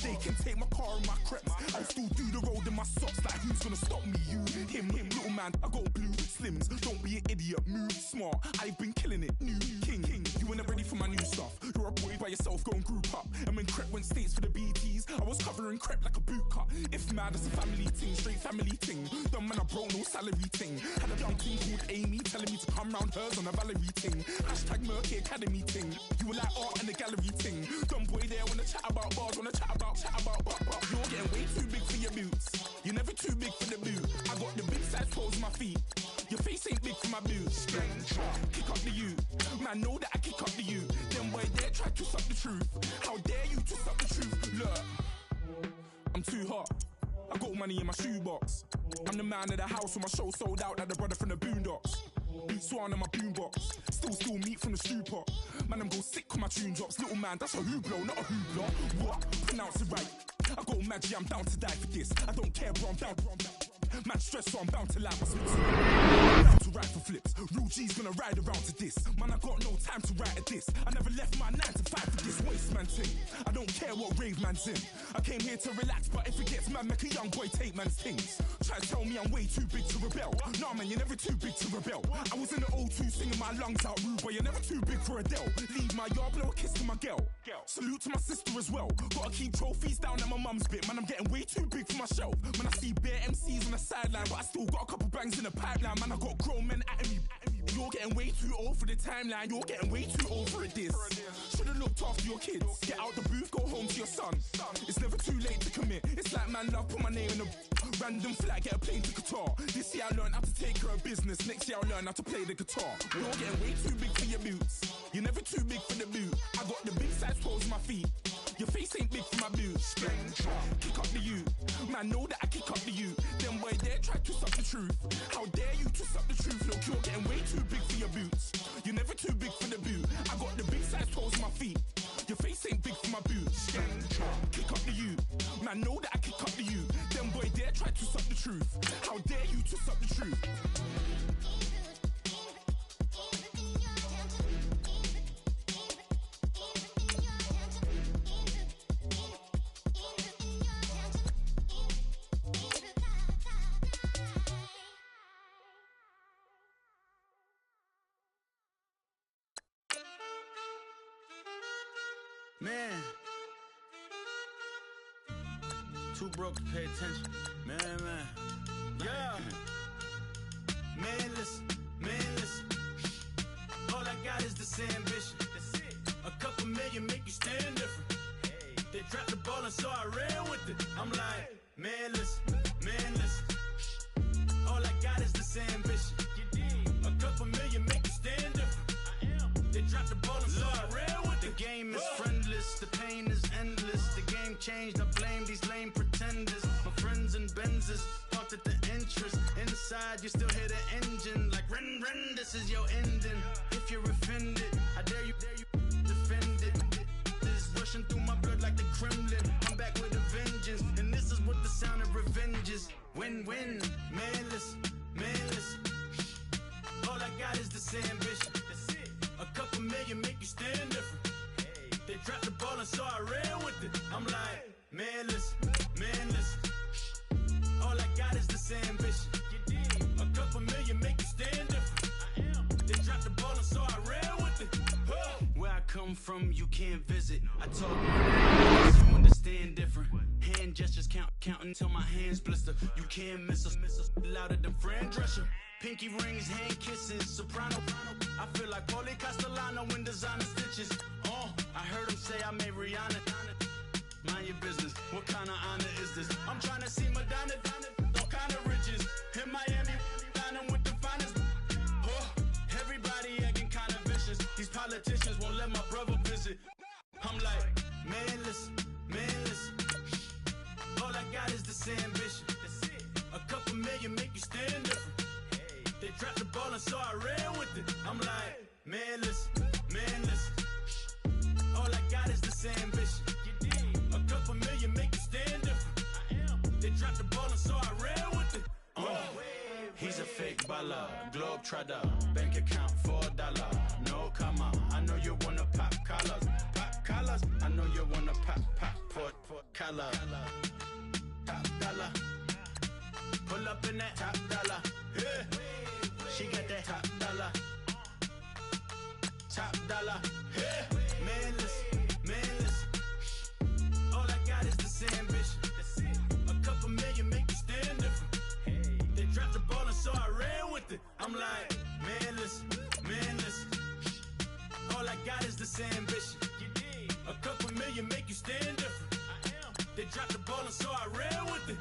they can take my car and my creps. I'll still do the road in my socks. Like who's gonna stop me? You, him, little man. I got blue slims. Don't be an idiot, move smart. I've been killing it, new king. You were never ready for my new stuff. You're a boy by yourself, go and group up. And when Crep went states for the BTs, I was covering Crep like a boot cut. If mad, it's a family ting, straight family ting. Dumb man, I broke no salary ting. Had a young queen called Amy telling me to come round hers on a Valerie ting. Hashtag Murky Academy ting. You were like art and the gallery ting. Dumb boy there wanna chat about bars, wanna chat about. You're getting way too big for your boots. You're never too big for the boot. I got the big size toes on my feet. Your face ain't big for my boots. Kick up the you. Man, know that I kick up the you. Them boy there try to stop the truth. How dare you to stop the truth? Look, I'm too hot. I got money in my shoebox. I'm the man of the house when my show sold out like the brother from the Boondocks. Beat Swan in my boombox. Still meat from the stew pot. Man, I'm go sick when my tune drops. Little man, that's a hooplo, not a hoopla. What? Pronounce it right. I got magic, I'm down to die for this. I don't care, bro, I'm down. Man stressed, so I'm bound to lie my slips. Down to ride for flips. Real G's gonna ride around to this. Man, I got no time to write at this. I never left my 9 to 5 for this waste man thing. I don't care what rave man's in. I came here to relax, but if it gets mad, make a young boy take man's things. Try to tell me I'm way too big to rebel. Nah, man, you're never too big to rebel. I was in the O2 singing my lungs out rude, but you're never too big for Adele. Leave my yard, blow a kiss to my girl. Salute to my sister as well. Gotta keep trophies down at my mum's bit. Man, I'm getting way too big for my shelf. Man, I see bare MCs on the sideline, but I still got a couple bangs in the pipeline. Man, I got grown men at me. You're getting way too old for the timeline. You're getting way too old for this. Should've looked after your kids. Get out the booth, go home to your son. It's never too late to commit. It's like man love, put my name in a random flat, get a plane to Qatar. This year I learned how to take care of business. Next year I'll learn how to play the guitar. You're getting way too big for your boots. You're never too big for the boot. I got the big size toes on my feet. Your face ain't big for my boots. Kick up the you. Man, know that I kick up the you. Them boy there try to stop the truth. How dare you to stop the truth? Look, you're getting way too big for your boots. You're never too big for the boot. I got the big size toes on my feet. Your face ain't big for my boots. Kick up the you. Man, know that I kick up the you. Them truth. How dare you twist up the truth? Man, too broke to pay attention. Man. Yeah. Man, listen. All I got is this ambition. That's it. A couple million make you stand different. Hey. They dropped the ball and so I ran with it. I'm like, man, listen. All I got is this ambition. A couple million make you stand different. I am. They dropped the ball and so I ran with it. The game is friendless, the pain is endless. The game changed, I blame these lame pretenders. My friends and Benzes parked at the entrance. Inside, you still hear the engine. Like, ren, this is your ending. If you're offended, I dare you defend it. This is rushing through my blood like the Kremlin. I'm back with a vengeance, and this is what the sound of revenge is. Win-win, man, listen. All I got is this ambition. That's it. A couple million make you stand different. Hey. They dropped the ball and so I ran with it. I'm like, man, listen. All I got is this ambition. A couple million make you stand different. I am. They dropped the ball and so I ran with it. Where I come from, you can't visit. I talk you understand different. Hand gestures counting till my hands blister. You can't miss us louder than Fran Drescher. Pinky rings, hand kisses, soprano. I feel like Paulie Castellano in designer stitches. I heard him say I made Rihanna. Mind your business, what kind of honor is this? I'm trying to see Madonna, all kind of riches. In Miami, dining with the finest. Everybody acting kind of vicious. These politicians won't let my brother visit. I'm like, man, listen. All I got is this ambition. A couple million make you stand different. They dropped the ball and so I ran with it. I'm like, man, listen. All I got is this ambition. A couple million make you stand different. I am. They dropped the ball and so I ran with it. He's a fake baller, globetrotter, bank account $4. No comma, I know you wanna pop collars. I know you wanna pop collar. Top dollar, pull up in that top dollar. Yeah. She got that top dollar. Yeah. Man, listen. All I got is this ambition. A couple million make you stand different. They dropped the ball and so I ran with it. I'm like, man, listen. All I got is this ambition. A couple million make you stand different. I am. They dropped the ball and so I ran with it.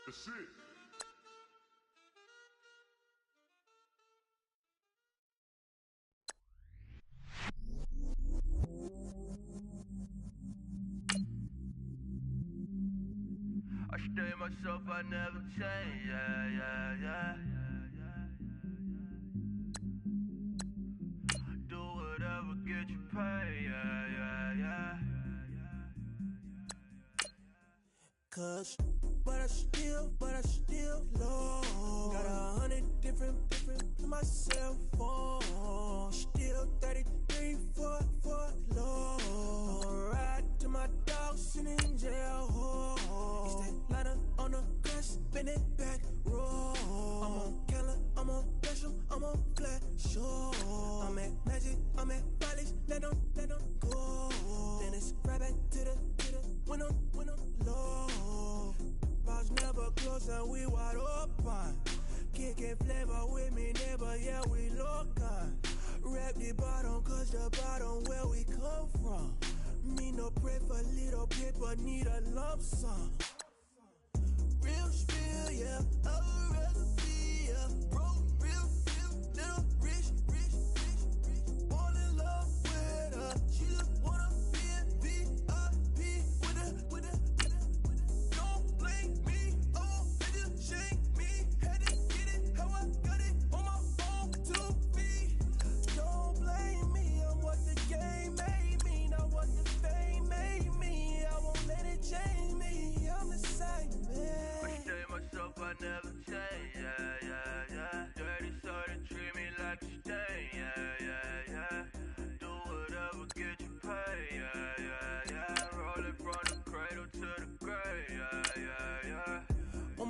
That's it. I stay myself, I never change, yeah. Do whatever, get you paid, yeah. Cause, but I still low. Got 100 different in my cell phone. Still 33 for low. Ride to my dog sitting in jail. It's that lighter on the grass, spin it back, roll. I'm on Keller, I'm on Bishop, I'm on Flat Shore. I'm at Magic, I'm at Bally's, let them go. Then it's right back to the when I'm low. Bars never close and we wide open. Kicking flavor with me, neighbor, yeah, we local. Rap the bottom, cause the bottom where we come from. Me no pray for little paper, need a lump sum. Real spill, yeah, I'd rather be, yeah. Broke, real, little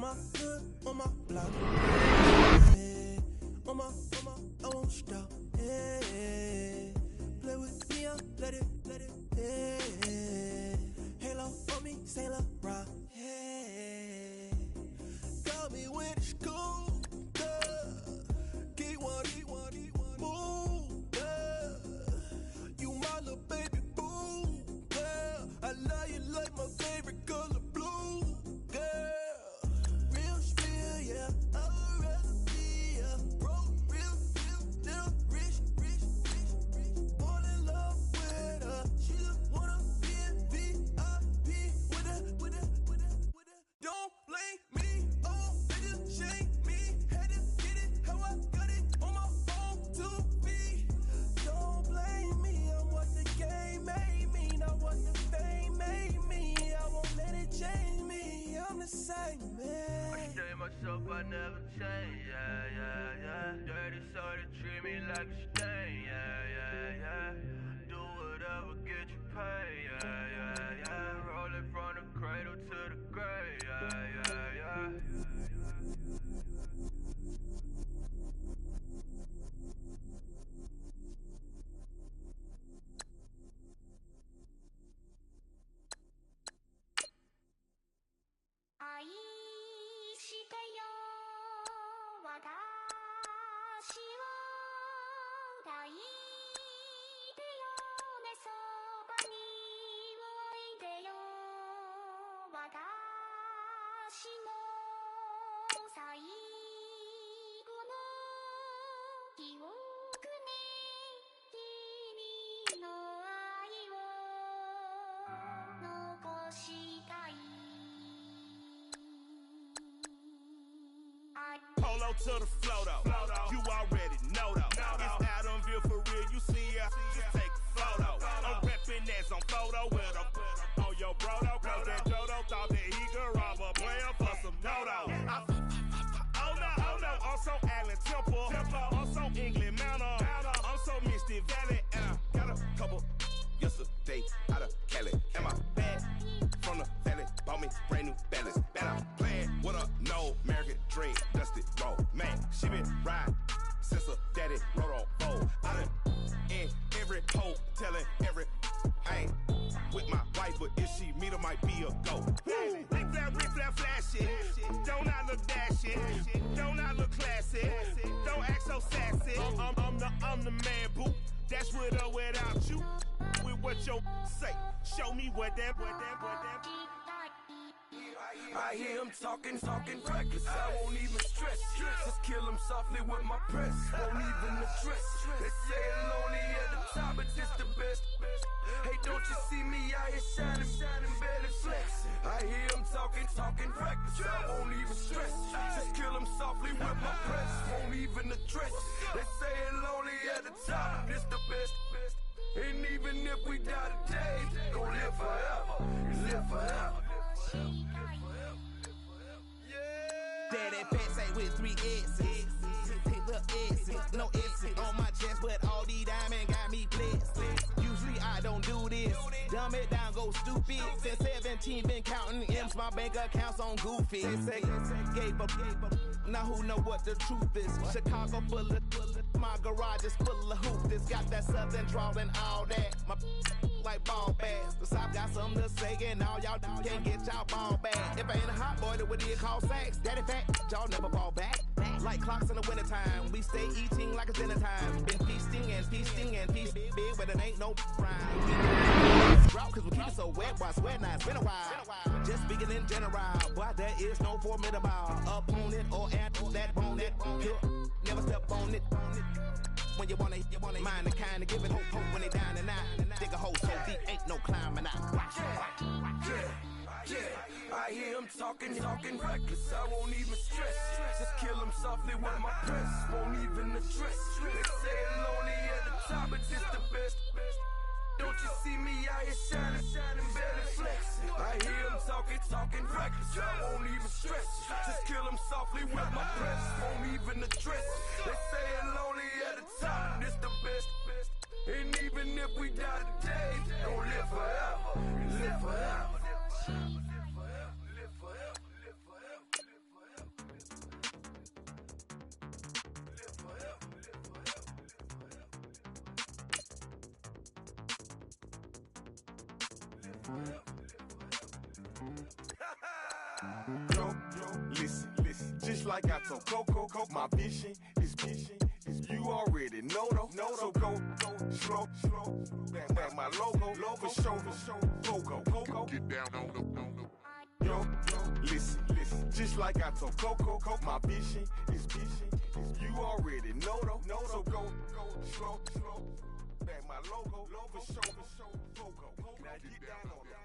my hood, on my block. Hey, on my, I won't stop. Hey, play with me, let it, hey. Halo on me, Sailor Rock. Hey, got me when it's cool. Keep one, move. You my little baby boo. Girl, I love you like my favorite color blue. Girl, real spill, yeah. I'd rather be a broke, real, little rich. Fall in love with her. She just wanna be in VIP with her. Don't blame me, oh, they just shame me. Had to get it how I got it on my own 2 feet. Don't blame me, I'm what the game made me, not what the fame made me. I won't let it change me, I'm the same man. I stay myself, I never change, yeah. Dirty soul to treat me like a stain, yeah. Do whatever, get you paid, yeah. Rolling from the cradle to the grave, yeah. Polo to the flow though. You already know though. It's Adamville for real. You see ya, just take a photo. I'm reppin' that's on photo with a on your brodo. Cause that Jodo thought that he could rob a player for some dodo. Oh no, I'm so Allen Temple. I'm so England Mountain. I'm so Misty Valley. And I got a couple yesterday out of Cali. And my bag from the valley bought me brand new balance. And I'm playing with a no American dream. Dusty road, man. She been riding since her daddy rode on road. I done in every hole, telling every I ain't with my wife, but if she meet her, might be a go. Rick flat, flashing. Don't I look dashing? Don't I look classy? Don't act so sassy. I'm the man, boo. That's with or without you. With what your say. Show me what that. I hear him talking reckless. I won't even stress. Just kill him softly with my press. Won't even address. They say it's lonely at the top, but this the best. Hey, don't you see me out here shining, barely flexing? I hear him talking reckless. I won't even stress. Just kill him softly with my press. Won't even address. They say it's lonely at the top, but this the best. And even if we die today, gon' live forever. Live forever. Daddy fat say with 3 S's. Take the S's, no S's on my chest, but all these diamonds got me blessed. Usually I don't do this. Dumb it down, go stupid. Since 17 been counting M's, my bank accounts on Goofy. Say gave up. Now who know what the truth is? Chicago full of my garage is full of hoops. This got that southern drawl and all that. My like ball bags. The South got something to say, and all y'all can't get y'all ball back. If I ain't a hot boy, then what do you call sex? Daddy fat, y'all never ball back. Like clocks in the wintertime, we stay eating like it's dinner time. Been feasting and feasting big, but it ain't no rhyme. Drought cause we keep it so wet, boy, I swear now it's been a while. Just speaking in general, boy, there is no formidable opponent or at that bone it. Never step on it. When you wanna mind the kind of giving hope when they down and out. Dig a hole so deep, ain't no climbing out. Yeah, I hear him talking reckless. I won't even stress. Just kill him softly with my press. Won't even address. They say it's lonely at the top, but it's the best. Don't you see me out here shining, barely flexing? I hear him talking reckless. I won't even stress. Just kill him softly with my press. Won't even address. They say it's lonely at the top, it's the best. And even if we die today, don't live forever. Live forever. Yo, listen, just like I told Coco, my vision is you already know though. So go slow, back my logo, for show, Coco. Get down on the. Yo, listen, just like I told Coco, my vision is you already know though. So go slow, back my logo, for show, Coco. Now get down on that.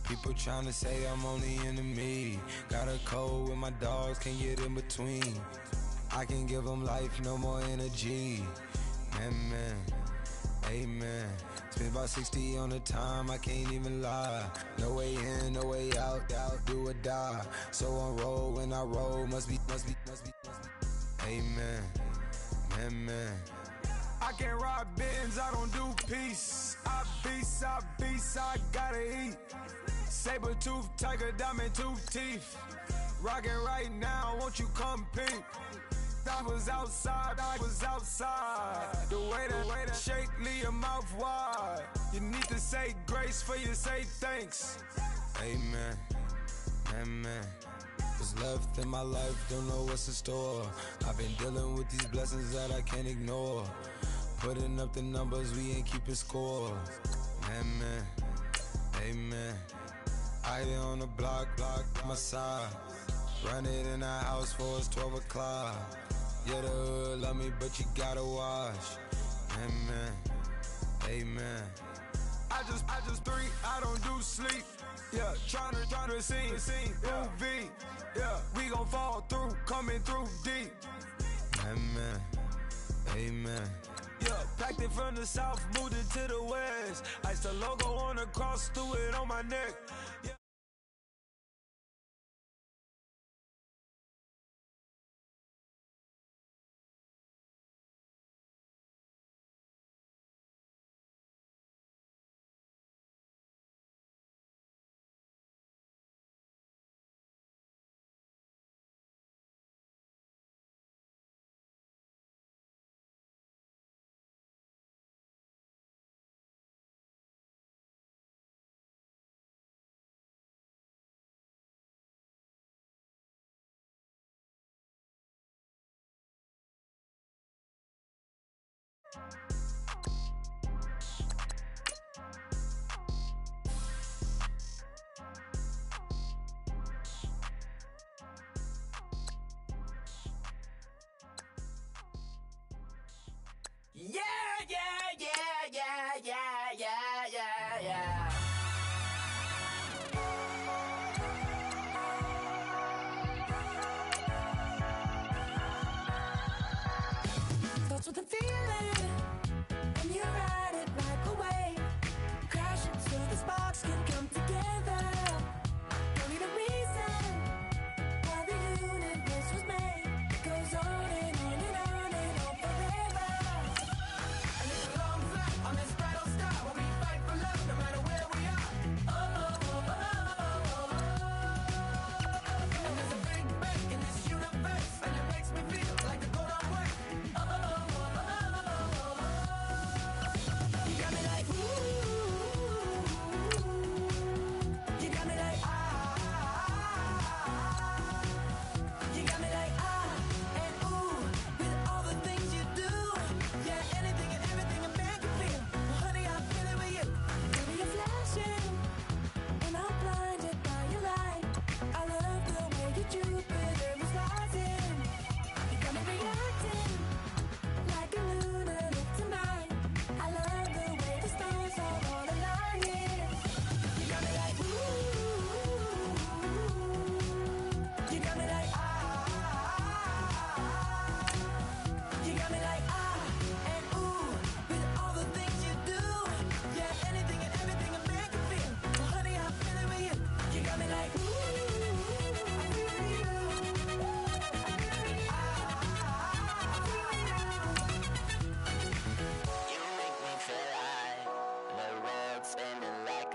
People tryna say I'm on the enemy. Got a code with my dogs, can't get in between. I can give them life, no more energy. Man, amen. Spent about 60 on the time, I can't even lie. No way in, no way out, do or die. So on roll, when I roll, must be. Amen, man. I can't ride Benz, I don't do peace. I beast, I gotta eat. Saber tooth, tiger, diamond tooth teeth. Rockin' right now, won't you come peep? I was outside. The way to shake, leave your mouth wide. You need to say grace for you say thanks. Amen, man. What's left in my life, don't know what's in store. I've been dealing with these blessings that I can't ignore. Putting up the numbers, we ain't keeping score. Man, amen. I been on the block, my side. Run it in the house for it's 12 o'clock. Yeah, the hood love me, but you gotta watch. Amen. I just three, I don't do sleep. Yeah, tryna sing, movie. Yeah, we gon' fall through, coming through deep. Amen. Yeah, packed it from the south, moved it to the west. Iced the logo on the cross, threw it on my neck. Yeah. Yeah. Starts with a feeling,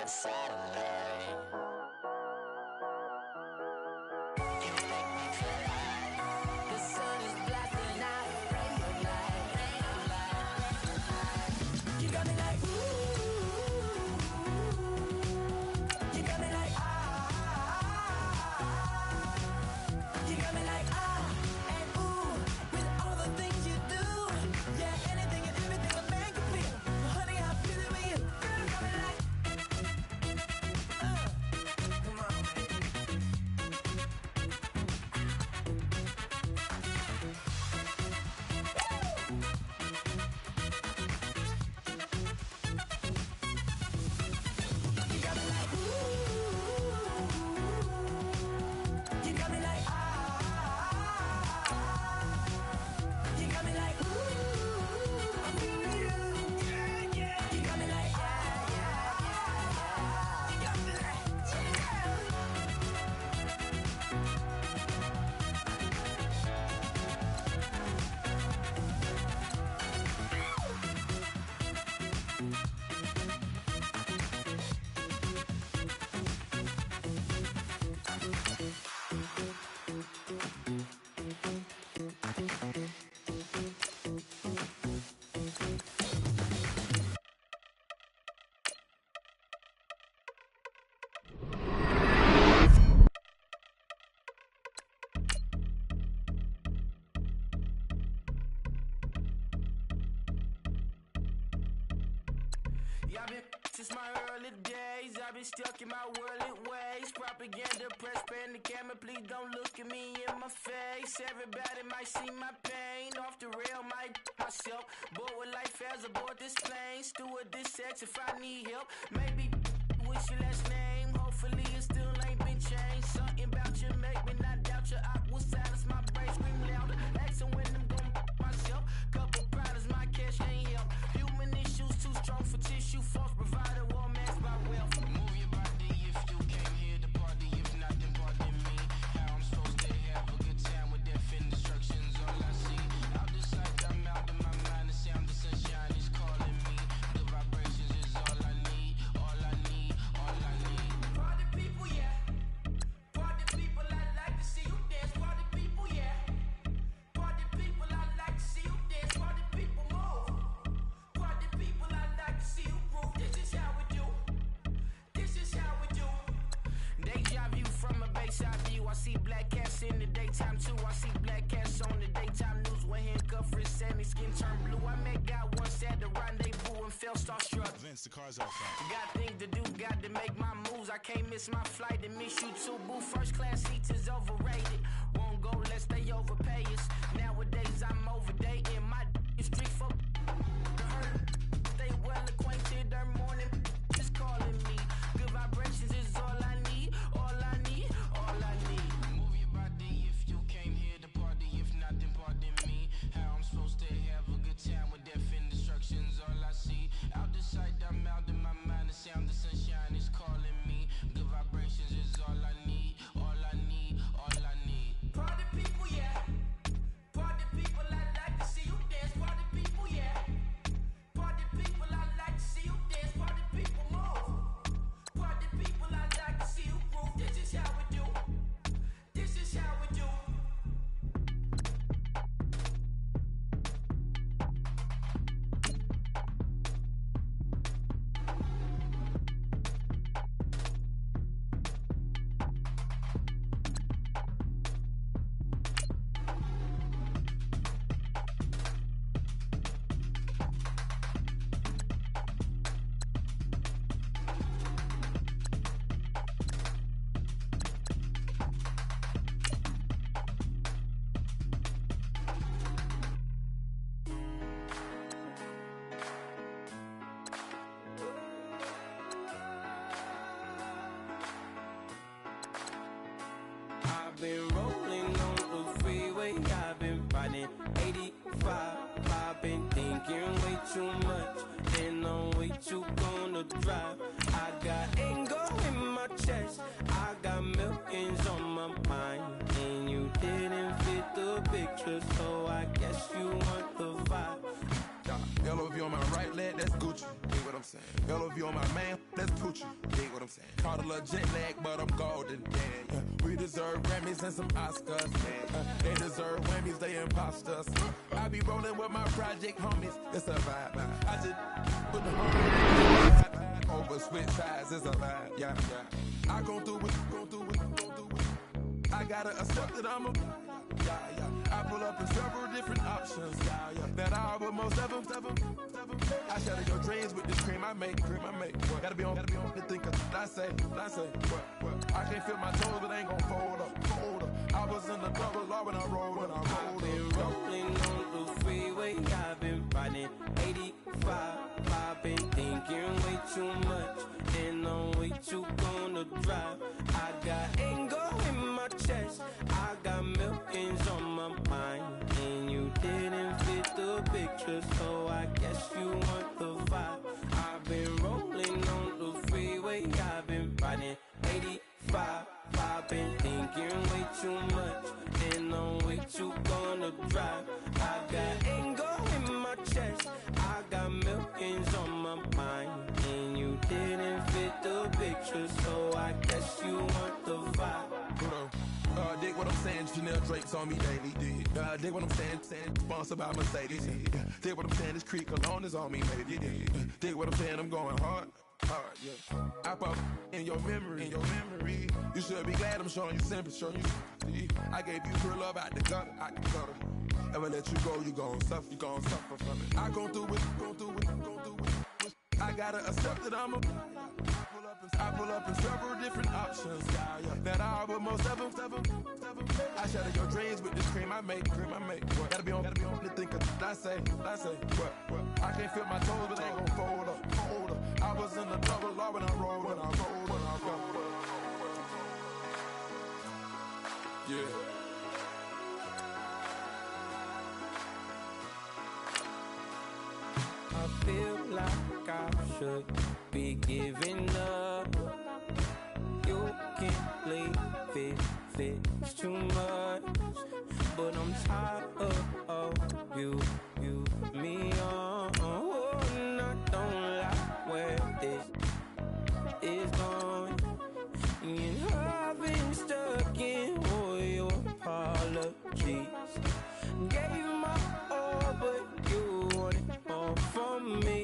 that satellite. You make me feel like the sun is blasting out, rainbow light, rainbow light, rainbow light. You got me like ooh, you got me like you got me like and ooh, with all the things you do, yeah, anything and everything will make you feel. Honey, I'm feeling with you. Girl, you got me like come on. You got me like ooh, you got me like you got me like ooh, I'm feeling you, yeah, yeah. You got me like you got me like I've been since my early days. I've been stuck in my worldly ways. Propaganda, press, pan the camera. Please don't look at me in my face. Everybody might see my pain. Off the rail, might myself. Bored with life as aboard this plane. Steward this sex if I need help. Maybe what's your last name? Hopefully it still ain't been changed. Something about you make me not doubt you. I will silence my brain, scream louder. Asking when I'm gon' myself. Couple problems, my cash ain't help. Human issues too strong for tissue. False provider, war mask by wealth. Move your body if you came here to party. If not, then pardon me. How I'm supposed to have a good time with death and destruction's all I see. Out the sight, I'm out of my mind. The sound of sunshine is calling me. The vibrations is all I need. All I need, all I need. Party people, yeah. Party people, I like to see you dance. Party people, yeah. Party people, I like to see you dance. Party people, move. Party people, I like to see you groove. This is how we do. This is how we do. Deja view from a bayside view. I see black cats in the daytime too. I see black cats on the daytime news. When handcuffed, wrist and his skin turned blue. I met God once at the rendezvous and felt starstruck. Vince, the car's outside. Got things to do, got to make my moves. I can't miss my flight and miss you too, boo. First class seats is overrated. Won't go lest they overpay us. Nowadays I'm overdating. My street folk stay well acquainted. Their morning just calling me. Good vibrations is all I need. All I need, all I need. Move your body if you came here to party. If not, then pardon me. How I'm supposed to have a good time with death and destruction's all I see. Out the sight, I'm out of my mind. The sound of sunshine is calling me. Good vibrations is all I need. All I need, all I need. Party people, yeah. Party people, I like to see you dance. Party people, yeah. Party people, I like to see you dance. Party people, move. Party people, I like to see you groove. This is how we do. This is how we do. I've been rolling on the freeway, I've been riding 85. I've been thinking way too much, and I'm way too gonna drive. I got anger in my chest, I got millions on my mind, and you didn't fit the picture, so I guess you want the vibe. LOV on my right leg, that's Gucci. Hear what I'm saying? LOV on my man, that's Poochie. Yeah, Caught a little jet lag, but I'm golden. Yeah. We deserve Grammys and some Oscars. They deserve Whammies, they imposters. I be rolling with my project homies. It's a vibe. I just put the homies over switch sides. It's a vibe. Yeah. I gon' do it. I gotta accept that I'm a. I pull up in several different options. That I will most ever. I shatter your dreams with this cream I make. What? Gotta be on the thinker. I say. What? I can't feel my toes, but ain't gon' fold up. I was in the double law when I rolled. I've been rolling on the freeway. I've been riding 85. I've been thinking way too much, and I'm way too gonna drive. I got anger in my chest. I got millions on my mind, and you didn't fit the picture, so I guess you want the vibe. I've been rolling on the freeway. I've been riding 85. I've been thinking way too much, and I'm way too gonna drive. I got anger in my chest. I got millions on my mind, and you didn't fit the picture, so I guess you want the vibe. Dig what I'm saying, Chanel drapes on me daily. Dig what I'm saying, sponsored by Mercedes. Dig what I'm saying, this creek alone is on me, baby. Dig what I'm saying, I'm going hard. Yeah. I pop in your memory. You should be glad I'm showing you sympathy. I gave you pure love out the gutter. Ever let you go, you gon' suffer from it. I gon' do it. I gotta accept that I'm a. I pull up in several different options. That I will most ever. I shatter your dreams with this cream I make. What? Gotta be on the thinker. I say. What? I can't feel my toes, but ain't gon' fold up. I was in the double law when I rolled. Yeah. I feel like I should be giving up. You can't leave it's too much. But I'm tired of you, me on. And I don't like where this is going. And I've been stuck in all your apologies. Gave my all, but you wanted more from me.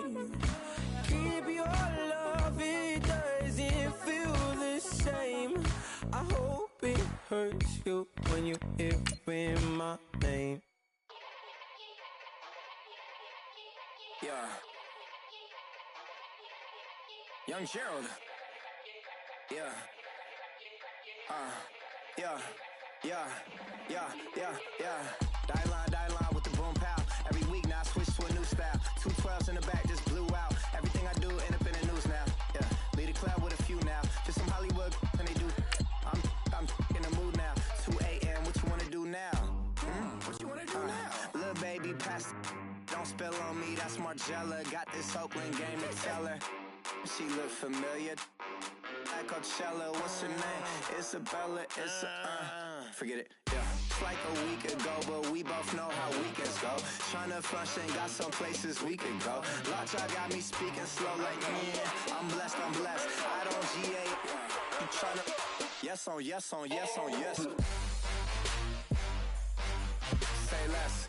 Keep your love, it doesn't feel the same. I hope it hurts you when you hear my name. Yeah. Young Gerald. Yeah. Die line with the boom pow. Every week now I switch to a new style. 212s in the back just blew out. Everything I do end up in the news now. Yeah. Lead a club with a few now. Just some Hollywood and they do. I'm in the mood now. 2 a.m. What you wanna do now? What you wanna do now? Little baby pass. Don't spill on me. That's Margella. Got this Oakland game to tell her. She look familiar. Like Coachella, what's her name? Isabella, forget it, yeah. It's like a week ago, but we both know how weekends go. Tryna function, got some places we could go. Lot y'all got me speaking slow like, yeah, I'm blessed. I don't GA, you tryna, yes on yes. Say less.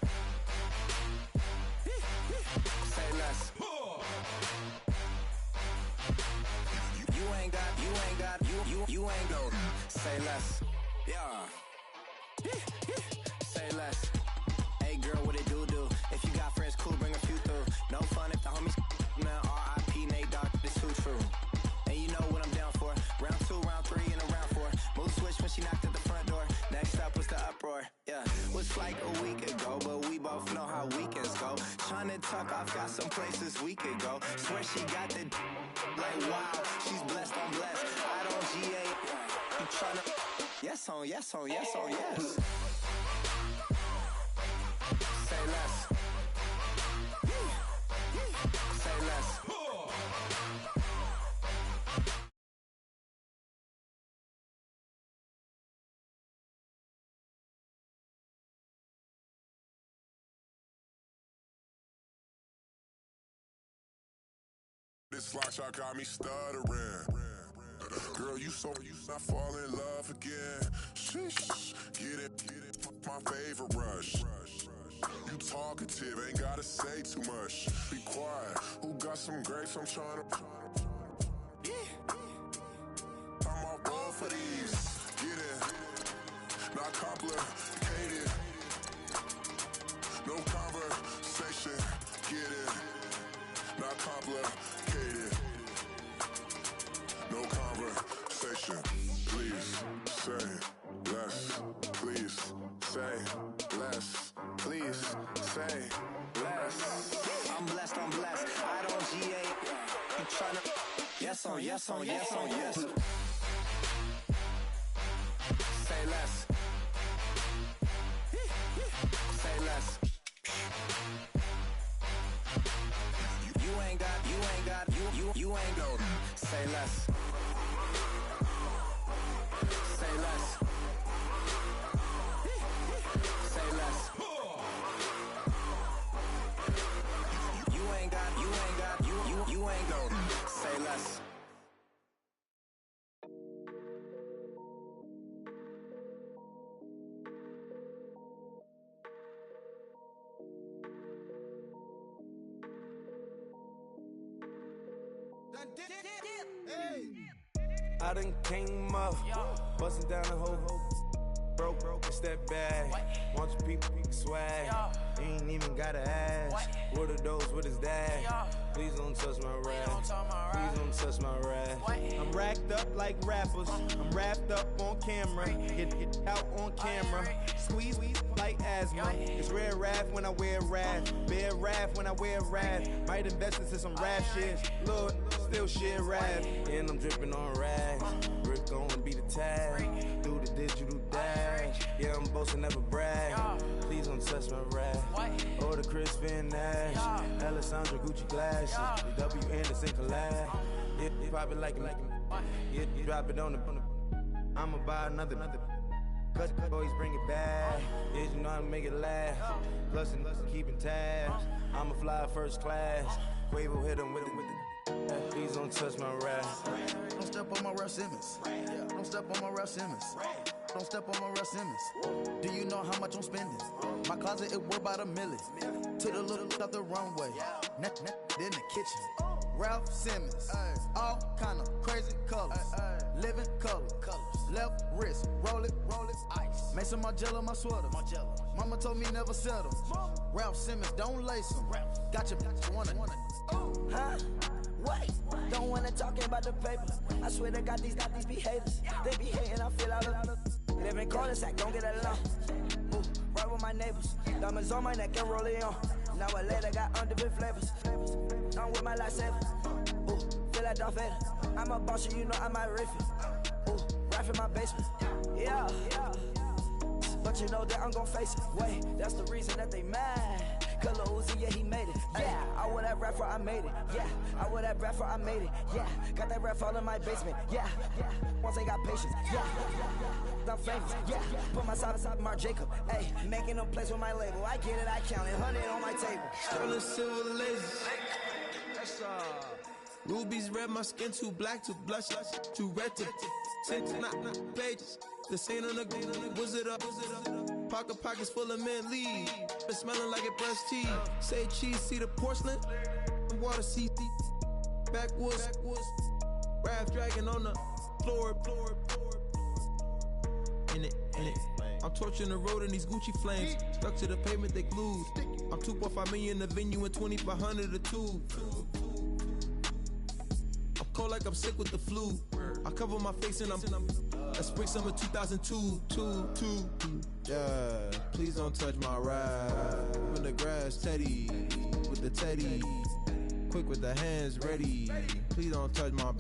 Say less. You ain't go. Say less. Yeah. Say less. Hey girl, what it do? If you got friends, cool, bring a few through. No fun if the homies man. R.I.P. Nate Dogg, it's too true. And you know what I'm down for. Round 2, round 3, and a round 4. Mood switch when she knocked at the front door. Next up was the uproar. Yeah, was like a week ago, but we both know how weekends go. Tryna tuck off, got some places we could go. Swear she got the like wow, she's blessed, I'm blessed. I don't GA. You tryna yes on yes. Say less. Say less. This slot shot got me stuttering. you not fall in love again. Sheesh, get it, my favorite rush. You talkative, ain't gotta say too much. Be quiet, who got some grapes? I'm trying to. I'm all roll for these. Get it, not complicated. No conversation, get it, not complicated. No conversation, please say less. Please say less. Please say less. I'm blessed, I don't GA. You tryna. Yes on, yes on, yes on, yes. Say less. Say less. You ain't got, you ain't go. Say less. Say less. Say less. You ain't got, you ain't go. Say less. I done came up, bustin' down the whole broke, it's that bad. Want your people swag, you ain't even gotta ask. What are those, what is that? Please don't touch my rap, please don't touch my rap. I'm racked up like rappers, I'm wrapped up on camera. Get out on camera, squeeze like asthma. It's rare wrath when I wear wrath, bare wrath when I wear wrath. Might invest into some rap shit, Lord, still shit rap. And I'm dripping on rags, Rick gonna be the tag. Do the digital dash, yeah I'm boasting never brag. Please don't touch my rap, or the Chris Finn Nash, Alessandra Gucci glasses, the W Anderson collab. Yeah, you pop it like yeah, you drop it on the. I'ma buy another. Cut boys bring it back. Yeah, you know how to make it last. Plus and keeping tabs. I'ma fly first class. Quavo hit him with it. Please don't touch my rap. Don't step on my Ralph Simmons. Don't step on my Ralph Simmons. Don't step on my Ralph Simmons. Do you know how much I'm spending? My closet, it worth about $1 million. To the little out the runway. Then the kitchen. Ralph Simmons. All kind of crazy colors. Living color. Left wrist. Roll it. Ice. Mason Margiela, my sweater. Mama told me never settle. Ralph Simmons, don't lace him. Got your wanna. Huh? What? Don't wanna talk about the paper. I swear to God, these be haters. They be hating, I feel out of. Live in cul-de-sac, don't get along. Ooh, right with my neighbors. Diamonds on my neck and roll it on. Now I later got underbit flavors. I'm with my lifesaver. Ooh, feel like Darth Vader. I'm a boss, you know I might riff it. Ooh, right in my basement. Yeah. But you know that I'm gon' face it. Wait, that's the reason that they mad. Color Uzi, yeah, he made it. Yeah, I would that rapper, I made it. Yeah, I would that rapper, I made it. Yeah, got that rap all in my basement. Yeah, once I got patience. Yeah, I'm famous. Yeah, put myself inside Mark Jacob. Hey, making a place with my label. I get it, I count it. 100 on my table. Sterling silver lasers. That's rubies red, my skin too black to blush, too red to tint, not pages. This ain't on the wizard up. Pockets full of mint leaves. Been smelling like it brushed tea. Say cheese, see the porcelain. Water, see backwoods. Raft dragging on the floor. In it. I'm torching the road in these Gucci flames. Stuck to the pavement, they glued. I'm 2.5 million the venue and 2,500 a tube. I'm cold like I'm sick with the flu. I cover my face and I'm spring summer 2002. Yeah, please don't touch my ride. In the grass, Teddy, with the Teddy. Quick with the hands ready. Please don't touch my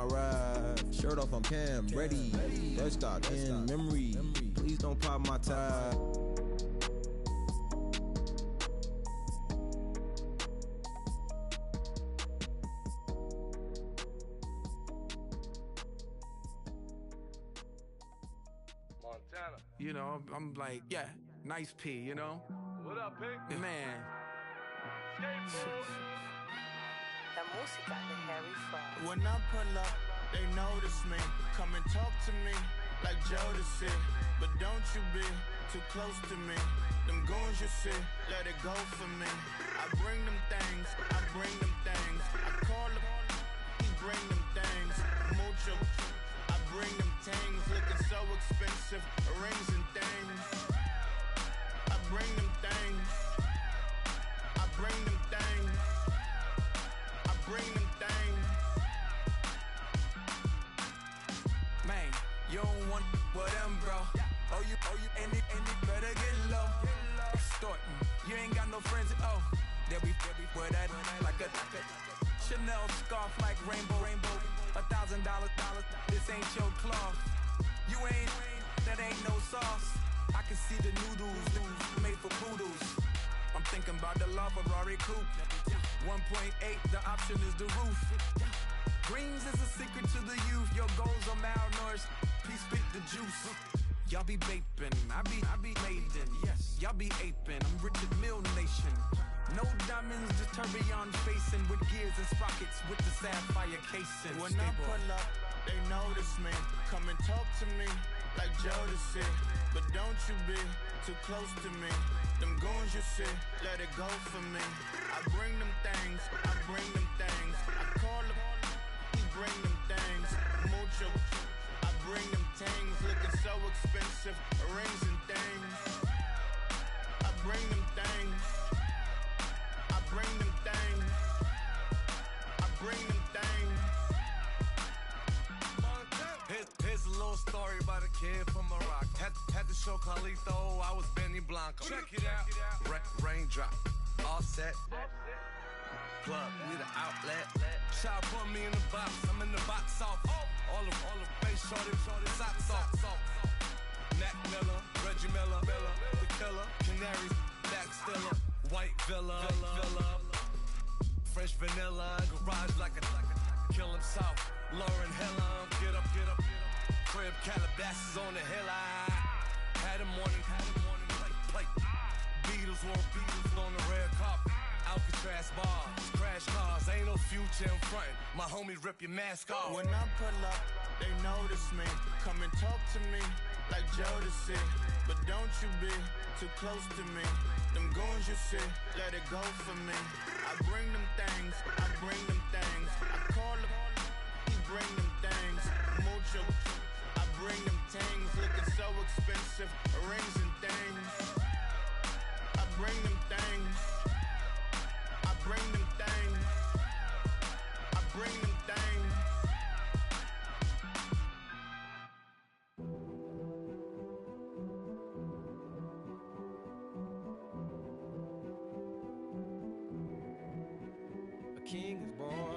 ride. Shirt off, I'm Cam, ready. Dutch stock in memory. Please don't pop my tie. You know, I'm like, yeah, nice P, you know? What up, Pig? Man. La música de Harry Fraud. When I pull up, they notice me. Come and talk to me like Jodeci. But don't you be too close to me. Them goons you see, let it go for me. I bring them things, I bring them things. I call them, he bring them things. Mucho, I bring them things. Looking so expensive, rings and things. I bring them things. I bring them things. I bring them things. Man, you don't want with them, bro. Oh, you, and it better get low. Extorting, you ain't got no friends. Oh, they'll be with that like a Chanel scarf like rainbow. $1,000, this ain't your cloth. You ain't, that ain't no sauce. I can see the noodles made for poodles. I'm thinking about the LaFerrari coupe. 1.8, the option is the roof. Greens is a secret to the youth. Your goals are malnourished. Please spit the juice. Y'all be vaping, I be maiden. Yes, y'all be aping. I'm Richard Mill Nation. No diamonds, just tourbillon facing with gears and sprockets with the sapphire casing. When I pull up, they notice me. Come and talk to me like Jodeci. But don't you be too close to me. Them goons you see, let it go for me. I bring them things, I bring them things. I call them, he bring them things. Mucho, I bring them things. Looking so expensive, rings and things. I bring them things. I bring them things. I bring them things. Here's a little story about a kid from Morocco. Had to show Carlito I was Benny Blanco. Check it out. Raindrop, all set. Plug, we the outlet. Child put me in the box. I'm in the box off. All the face shorty, socks off. Nat Miller, Reggie Miller, the killer, Canaries, back stiller, white villa, French vanilla, garage like a kill himself. Lauren Hill, get up. Crib Calabasas on the hill. I had a morning plate. Beatles on the red carpet. Alcatraz bars, crash cars, ain't no future in front. My homies rip your mask off. When I pull up, they notice me. Come and talk to me like Jodeci. But don't you be too close to me. Them goons you see, let it go for me. I bring them things, I bring them things. I call them, he bring them things. Mucho, I bring them things. Looking so expensive, rings and things. I bring them things. I bring them things. I bring them things. A king is born.